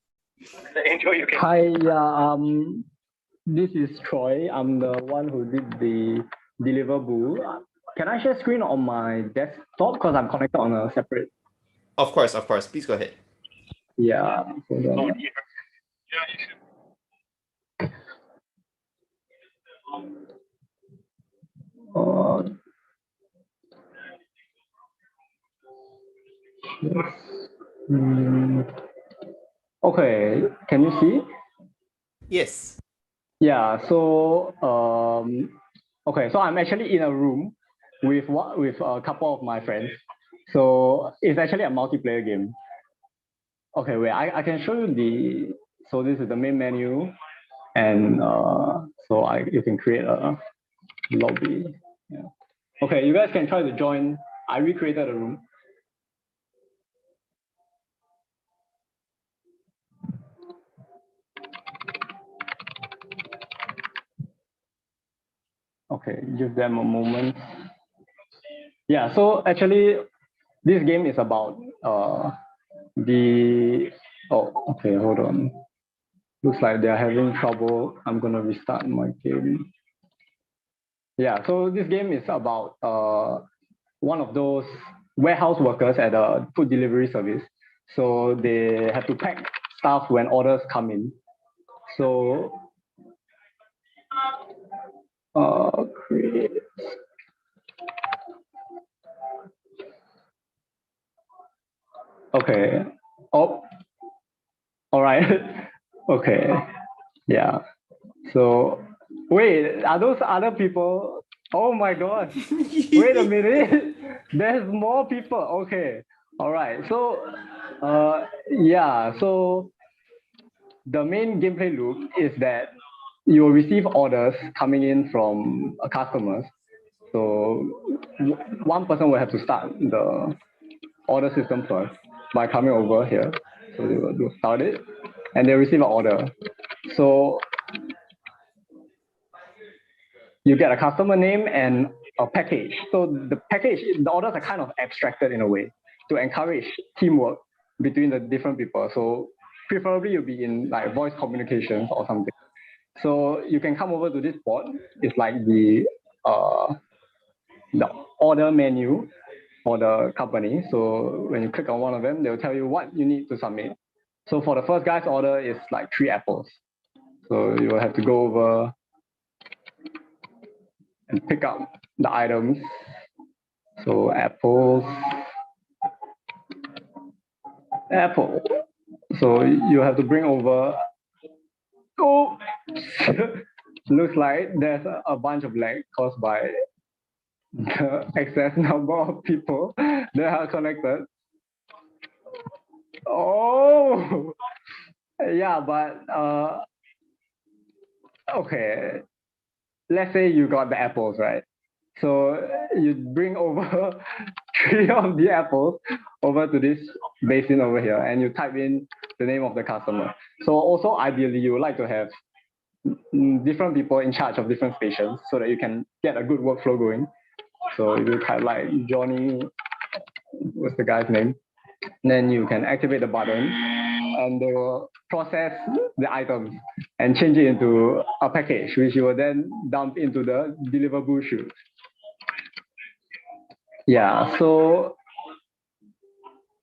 Hi, this is Troy. I'm the one who did the deliverable. Can I share screen on my desktop because I'm connected on a separate? Of course. Please go ahead. Yeah. Okay, can you see? Yes. Yeah, so okay, so I'm actually in a room with a couple of my friends. So it's actually a multiplayer game. Okay, wait, I can show you the, so this is the main menu, and so you can create a lobby. Yeah. Okay, you guys can try to join. I recreated a room. Okay, give them a moment. Yeah, so actually, this game is about okay, hold on. Looks like they're having trouble. I'm gonna restart my game. Yeah, so this game is about one of those warehouse workers at a food delivery service. So they have to pack stuff when orders come in. So create. Okay. Oh, all right. Okay. Yeah. So wait, are those other people? Oh my God. Wait a minute. There's more people. Okay. All right. So yeah, so the main gameplay loop is that you will receive orders coming in from customers. So one person will have to start the order system first by coming over here. So they will do start it and they receive an order. So you get a customer name and a package. So the orders are kind of abstracted in a way to encourage teamwork between the different people. So preferably you'll be in like voice communications or something. So you can come over to this board. It's like the order menu for the company. So when you click on one of them, they'll tell you what you need to submit. So for the first guy's order, it's like 3 apples. So you will have to go over and pick up the items. So apples, apple. So you have to bring over. Oh, looks like there's a bunch of lag caused by the excess number of people that are connected. Oh, yeah, but okay. Let's say you got the apples, right? So you bring over 3 of the apples over to this basin over here, and you type in the name of the customer. So also ideally, you would like to have different people in charge of different stations so that you can get a good workflow going. So if you type like Johnny, what's the guy's name? Then you can activate the button and they will process the items and change it into a package, which you will then dump into the deliverable chute. Yeah, so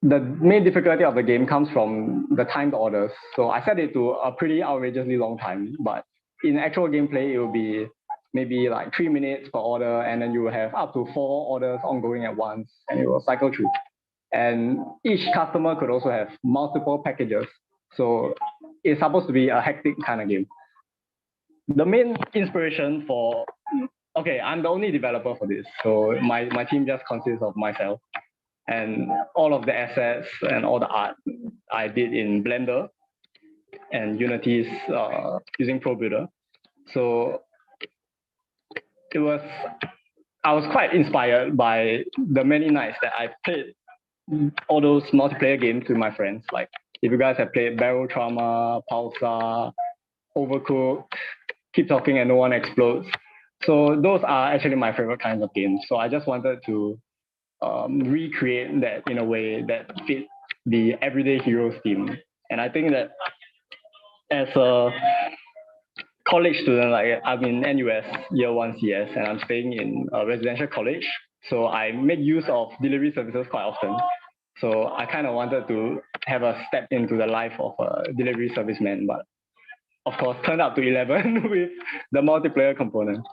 the main difficulty of the game comes from the timed orders. So I set it to a pretty outrageously long time, but in actual gameplay, it will be maybe like 3 minutes per order, and then you will have up to 4 orders ongoing at once, and it will cycle through. And each customer could also have multiple packages. So it's supposed to be a hectic kind of game. The main inspiration for, okay, I'm the only developer for this. So my team just consists of myself. And all of the assets and all the art I did in Blender and Unity's using ProBuilder. So I was quite inspired by the many nights that I played all those multiplayer games with my friends. Like if you guys have played Barrel Trauma, Pulsar, Overcooked, Keep Talking and No One Explodes. So those are actually my favorite kinds of games. So I just wanted to recreate that in a way that fit the everyday heroes theme. And I think that as a college student, like I'm in NUS year 1 CS and I'm staying in a residential college. So I make use of delivery services quite often. So I kind of wanted to have a step into the life of a delivery serviceman, but of course turned up to 11 with the multiplayer component.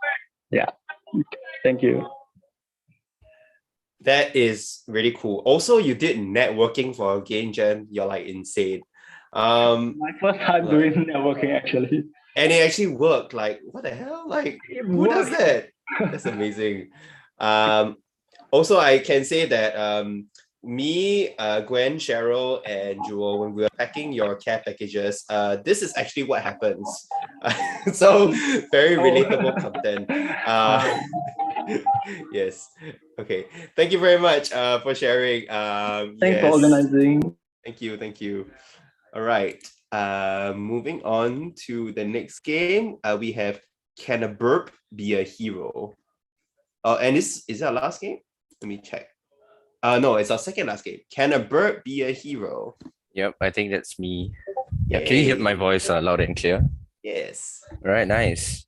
Yeah, thank you. That is really cool. Also, you did networking for a game jam. You're like insane. My first time doing networking actually. And it actually worked. Like, what the hell? Like, who does that? That's amazing. Also, I can say that me, Gwen, Cheryl, and Jewel, when we were packing your care packages, this is actually what happens. So very relatable content. Yes. Okay. Thank you very much for sharing. Thanks for yes. organizing. Thank you. Thank you. All right. Moving on to the next game. We have Can a Burp Be a Hero? And is our last game? Let me check. No, it's our second last game. Can a bird be a hero? Yep, I think that's me. Yeah, can you hear my voice loud and clear? Yes. All right, nice.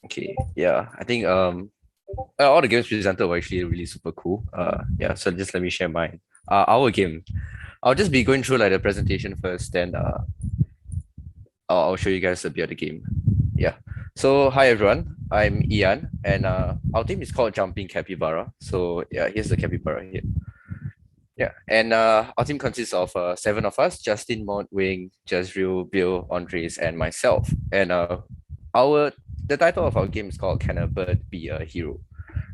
Okay, yeah, I think all the games presented were actually really super cool. Yeah, so just let me share mine. Our game. I'll just be going through like the presentation first, then I'll show you guys a bit of the game. Yeah. So hi everyone, I'm Ian, and our team is called Jumping Capybara. So yeah, here's the capybara here. Yeah, and our team consists of 7 of us: Justin, Maud, Wing, Jezreel, Bill, Andres, and myself. And the title of our game is called Can a Bird Be a Hero?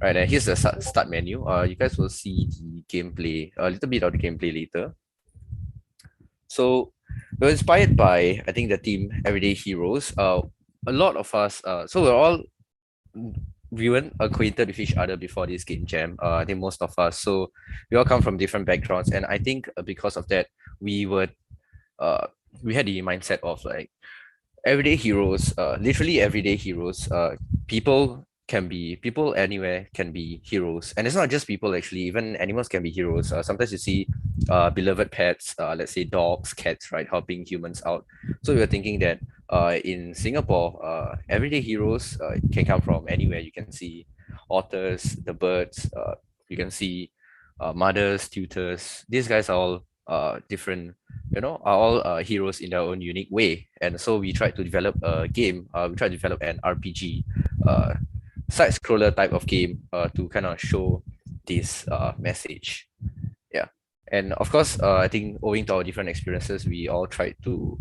Right, and here's the start menu. You guys will see the gameplay, a little bit of the gameplay later. So we're inspired by, I think, the team Everyday Heroes. A lot of us, so we weren't acquainted with each other before this game jam. I think most of us, so we all come from different backgrounds, and I think because of that, we had the mindset of like everyday heroes, literally everyday heroes. People anywhere can be heroes, and it's not just people actually. Even animals can be heroes. Sometimes you see beloved pets, let's say dogs, cats, right, helping humans out. So we were thinking that in Singapore, everyday heroes can come from anywhere. You can see otters, the birds. You can see mothers, tutors. These guys are all different, are all heroes in their own unique way. And so we tried to develop a game. We tried to develop an RPG, side scroller type of game to kind of show this message. Yeah. And of course, I think owing to our different experiences, we all tried to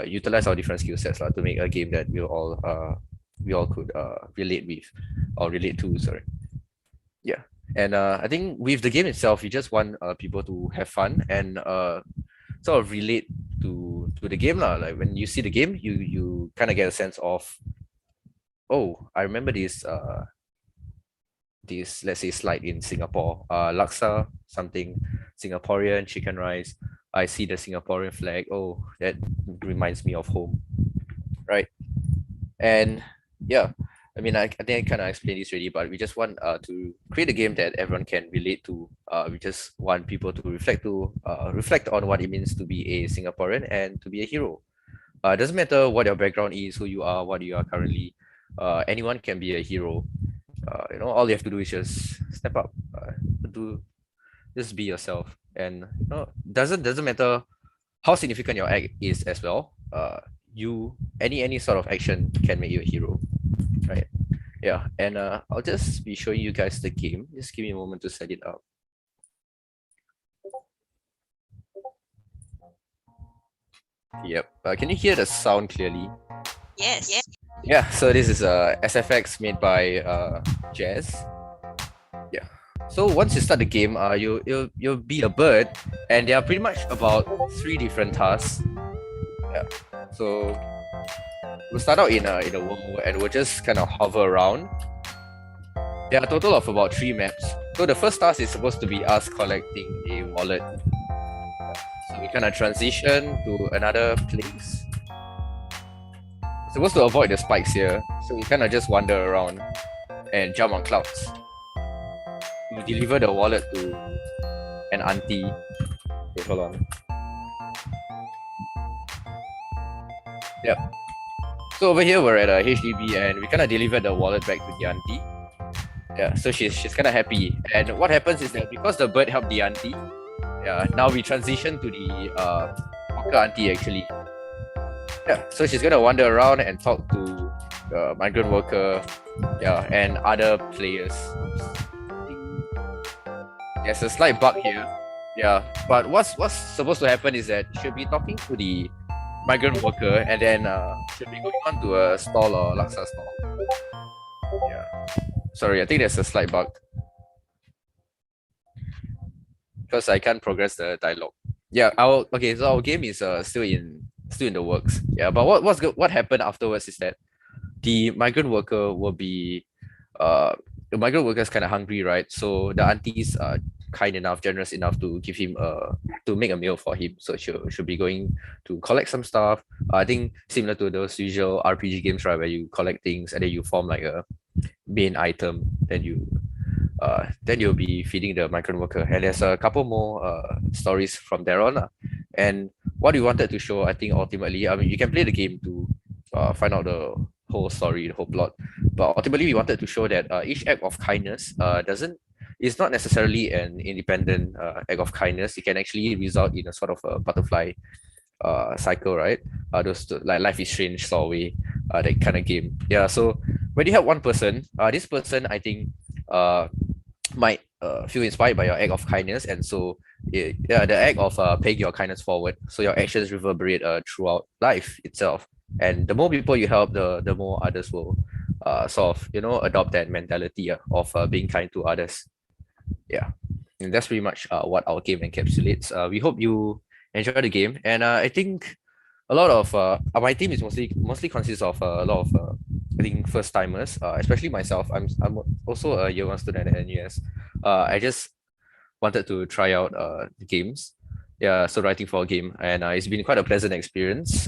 utilize our different skill sets to make a game that we all could relate with or relate to. Sorry. Yeah. And I think with the game itself, you just want people to have fun and sort of relate to the game. Like when you see the game, you kind of get a sense of, oh, I remember this let's say slide in Singapore, laksa, something Singaporean, chicken rice. I see the Singaporean flag. Oh, that reminds me of home, right? And yeah, I mean, I think I kind of explained this already, but we just want to create a game that everyone can relate to. We just want people to reflect on what it means to be a Singaporean and to be a hero. It doesn't matter what your background is, who you are, what you are currently. Anyone can be a hero. All you have to do is just step up, just be yourself, and doesn't matter how significant your act is as well. Any sort of action can make you a hero, right? Yeah, and I'll just be showing you guys the game. Just give me a moment to set it up. Yep. Can you hear the sound clearly? Yes. Yeah, so this is a SFX made by Jazz. Yeah. So once you start the game, you'll be a bird, and there are pretty much about 3 different tasks. Yeah. So we'll start out in a world, and we'll just kind of hover around. There are a total of about 3 maps. So the first task is supposed to be us collecting a wallet. So we kind of transition to another place. Supposed to avoid the spikes here, so we kind of just wander around and jump on clouds. We deliver the wallet to an auntie. Wait, hold on. Yep. So over here we're at a HDB, and we kind of delivered the wallet back to the auntie. Yeah, so she's kind of happy. And what happens is that because the bird helped the auntie, yeah, now we transition to the hawker auntie actually. Yeah, so she's gonna wander around and talk to the migrant worker, yeah, and other players. There's a slight bug here, yeah. But what's supposed to happen is that she'll be talking to the migrant worker, and then she'll be going on to a stall or laksa stall. Yeah. Sorry, I think there's a slight bug. because I can't progress the dialogue. Yeah, so our game is still in the works. Yeah, but what happened afterwards is that the migrant worker will be the migrant worker is kind of hungry, right? So the aunties are kind enough, generous enough to give him to make a meal for him. So she'll be going to collect some stuff. I think similar to those usual RPG games, right, where you collect things and then you form like a main item, then you'll be feeding the migrant worker. And there's a couple more stories from there on. And what we wanted to show, I think ultimately, I mean, you can play the game to find out the whole story, the whole plot. But ultimately, we wanted to show that each act of kindness is not necessarily an independent act of kindness. It can actually result in a sort of a butterfly cycle, right? Those like Life is Strange sort of way, that kind of game. Yeah. So when you help one person, this person I think might feel inspired by your act of kindness, and so the act of paying your kindness forward. So your actions reverberate throughout life itself. And the more people you help, the more others will sort of adopt that mentality of being kind to others. Yeah, and that's pretty much what our game encapsulates. We hope you enjoy the game, and I think a lot of my team is mostly consists of a lot of I think first timers, especially myself. I'm also a year one student at NUS. I just wanted to try out the games. Yeah, so writing for a game, and it's been quite a pleasant experience.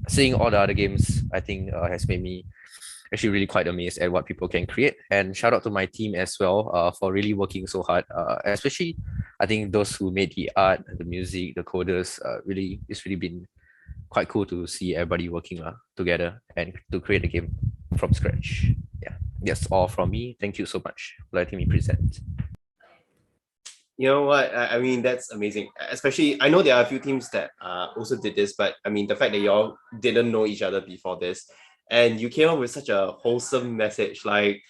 Seeing all the other games, I think has made me actually really quite amazed at what people can create. And shout out to my team as well for really working so hard, especially I think those who made the art, the music, the coders. It's really been quite cool to see everybody working together and to create a game from scratch. Yeah, that's all from me. Thank you so much for letting me present. You know what? I mean, that's amazing. Especially, I know there are a few teams that also did this, but I mean, the fact that y'all didn't know each other before this, and you came up with such a wholesome message. Like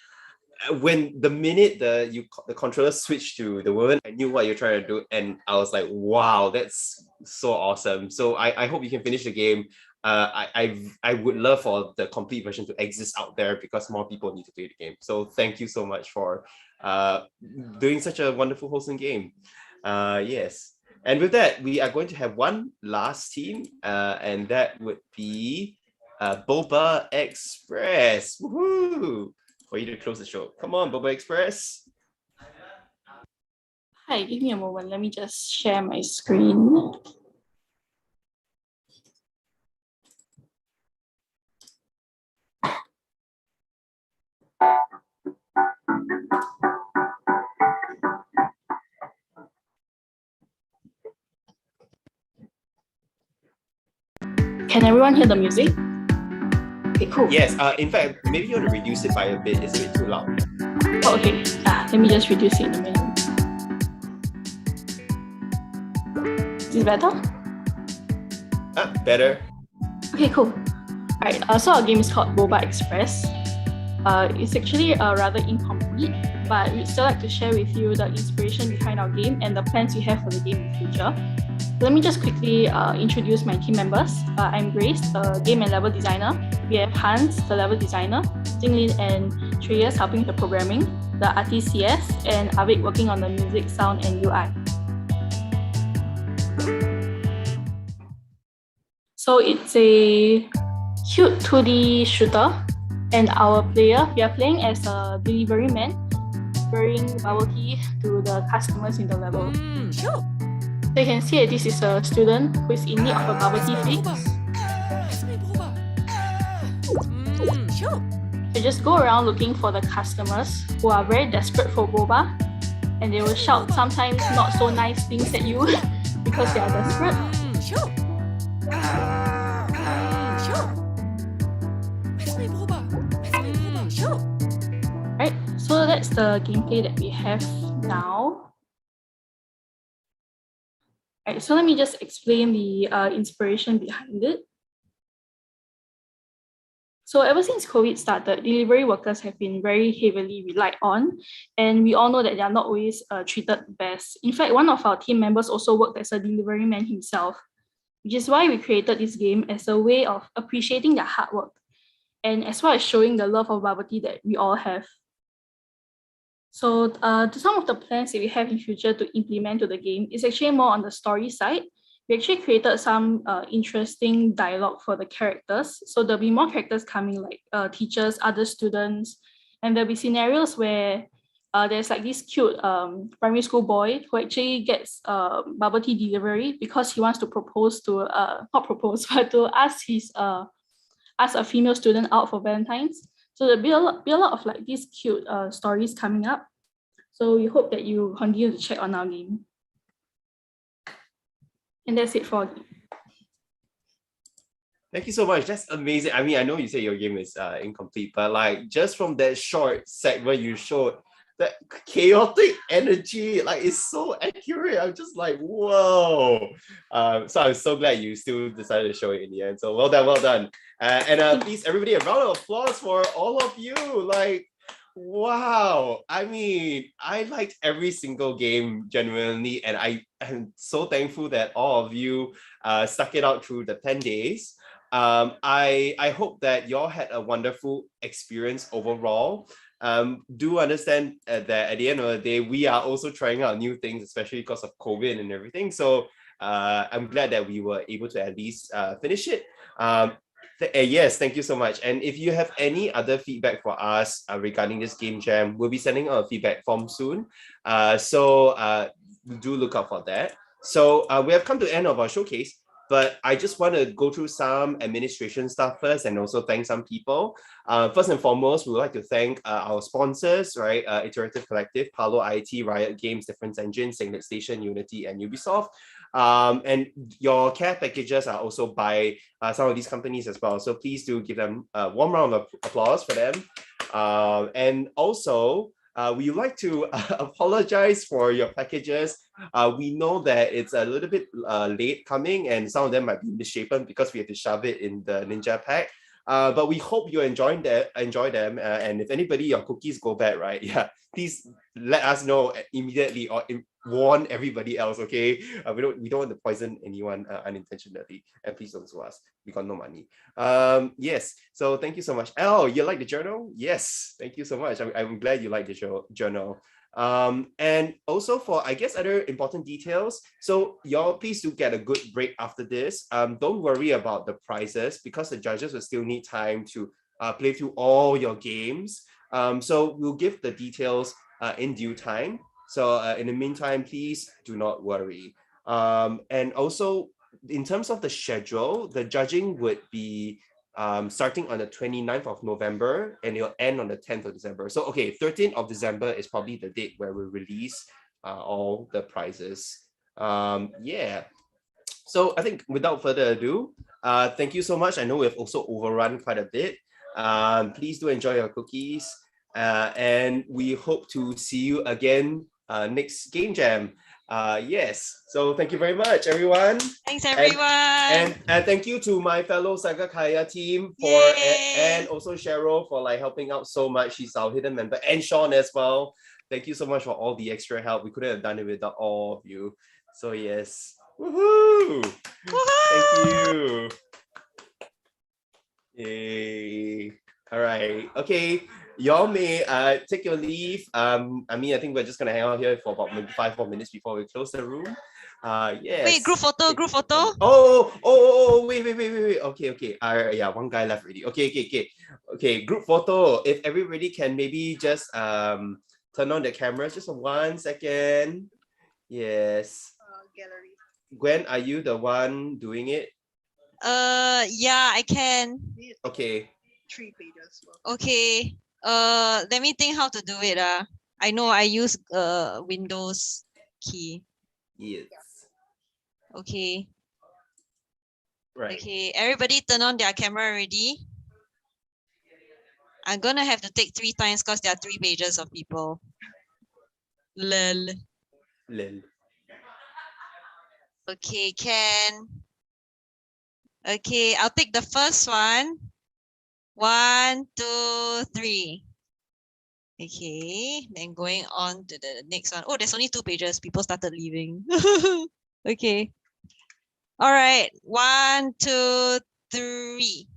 when the minute the controller switched to the woman, I knew what you're trying to do, and I was like, wow, that's so awesome. So I hope you can finish the game. I would love for the complete version to exist out there because more people need to play the game. So thank you so much for doing such a wonderful wholesome game. Yes, and with that we are going to have one last team, and that would be Boba Express. Woohoo! For you to close the show. Come on, Boba Express. Hi, give me a moment. Let me just share my screen. Can everyone hear the music? Okay, cool. Yes, in fact, maybe you want to reduce it by a bit. It's a bit too loud. Oh, okay. Let me just reduce it in a minute. Is this better? Better. Okay, cool. Alright, so our game is called Boba Express. It's actually rather incomplete, but we'd still like to share with you the inspiration behind our game and the plans we have for the game in the future. Let me just quickly introduce my team members. I'm Grace, the game and level designer. We have Hans, the level designer, Jinglin and Shreyas helping with the programming, the artist CS, and Havoc working on the music, sound, and UI. So it's a cute 2D shooter, and our player, we are playing as a delivery man, bringing bubble tea to the customers in the level. So you can see that this is a student who is in need of a bubble tea fix. So just go around looking for the customers who are very desperate for boba, and they will shout sometimes not so nice things at you because they are desperate. Right, so that's the gameplay that we have now. Right, so let me just explain the inspiration behind it. So ever since COVID started, delivery workers have been very heavily relied on, and we all know that they are not always treated best. In fact, one of our team members also worked as a delivery man himself, which is why we created this game as a way of appreciating their hard work, and as well as showing the love of bubble tea that we all have. So some of the plans that we have in future to implement to the game is actually more on the story side. We actually created some interesting dialogue for the characters. So there'll be more characters coming, like teachers, other students, and there'll be scenarios where there's like this cute primary school boy who actually gets bubble tea delivery because he wants to propose to not propose but to ask a female student out for Valentine's. So there'll be a lot of like these cute stories coming up. So we hope that you continue to check on our game. And that's it for you. Thank you so much. That's amazing. I mean, I know you say your game is incomplete, but like just from that short segment you showed, that chaotic energy, like it's so accurate. I'm just like, whoa. So I'm so glad you still decided to show it in the end. So well done, well done. And please, everybody, a round of applause for all of you. Like, wow. I mean, I liked every single game genuinely, and I am so thankful that all of you stuck it out through the 10 days. I hope that y'all had a wonderful experience overall. Do understand that at the end of the day, we are also trying out new things, especially because of COVID and everything. So I'm glad that we were able to at least finish it. Yes, thank you so much. And if you have any other feedback for us regarding this game jam, we'll be sending out a feedback form soon. So do look out for that. So we have come to the end of our showcase, but I just want to go through some administration stuff first and also thank some people. First and foremost, we would like to thank our sponsors, right? Iterative Collective, Palo IT, Riot Games, Difference Engine, Singlet Station, Unity, and Ubisoft. And your care packages are also by some of these companies as well. So please do give them a warm round of applause for them. And also, we would like to apologize for your packages. We know that it's a little bit late coming and some of them might be misshapen because we have to shove it in the Ninja pack. But we hope you enjoy them. And if anybody, your cookies go bad, right? Yeah, please let us know immediately or warn everybody else, okay? We don't want to poison anyone unintentionally. And please don't sue us. We got no money. Yes, so thank you so much. Oh, you like the journal? Yes, thank you so much. I'm glad you like the journal. And also for, I guess, other important details, so y'all please do get a good break after this. Don't worry about the prizes because the judges will still need time to play through all your games. So we'll give the details in due time. So in the meantime, please do not worry. And also in terms of the schedule, the judging would be starting on the 29th of November and it'll end on the 10th of December. So, okay, 13th of December is probably the date where we release all the prizes. Yeah. So I think without further ado, thank you so much. I know we've also overrun quite a bit. Please do enjoy your cookies. And we hope to see you again next Game Jam. Yes, so thank you very much, everyone. Thanks, everyone. And thank you to my fellow Saga Kaya team for and also Cheryl for like helping out so much. She's our hidden member, and Sean as well. Thank you so much for all the extra help. We couldn't have done it without all of you. So yes, woohoo! Thank you. Yay! All right, okay. Y'all may take your leave. I mean, I think we're just gonna hang out here for about maybe 5 more minutes before we close the room. Yes. Wait, group photo. Wait. Okay. Yeah, one guy left already. Okay. Group photo. If everybody can maybe just turn on the cameras just for 1 second. Yes. Gallery. Gwen, are you the one doing it? Yeah, I can. Okay. 3 pages. Okay. Let me think how to do it. I know I use Windows key. Yes. Okay. Right. Okay, everybody turn on their camera already. I'm gonna have to take 3 times because there are 3 pages of people. Lol. Okay, Ken. Okay, I'll take the first one. 1, 2, 3. Okay, then going on to the next one. Oh, there's only 2 pages. People started leaving. Okay. All right. 1, 2, 3.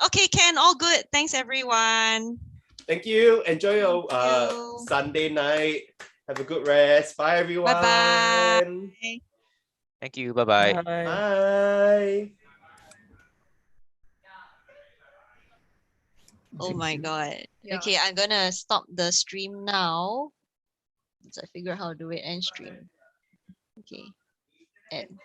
Okay, Ken, all good. Thanks, everyone. Thank you. Enjoy your you. Sunday night. Have a good rest. Bye, everyone. Bye-bye. Thank you. Bye-bye. Bye. Oh my god. Yeah. Okay, I'm gonna stop the stream now. Once I figure out how to do it and stream. Okay. End.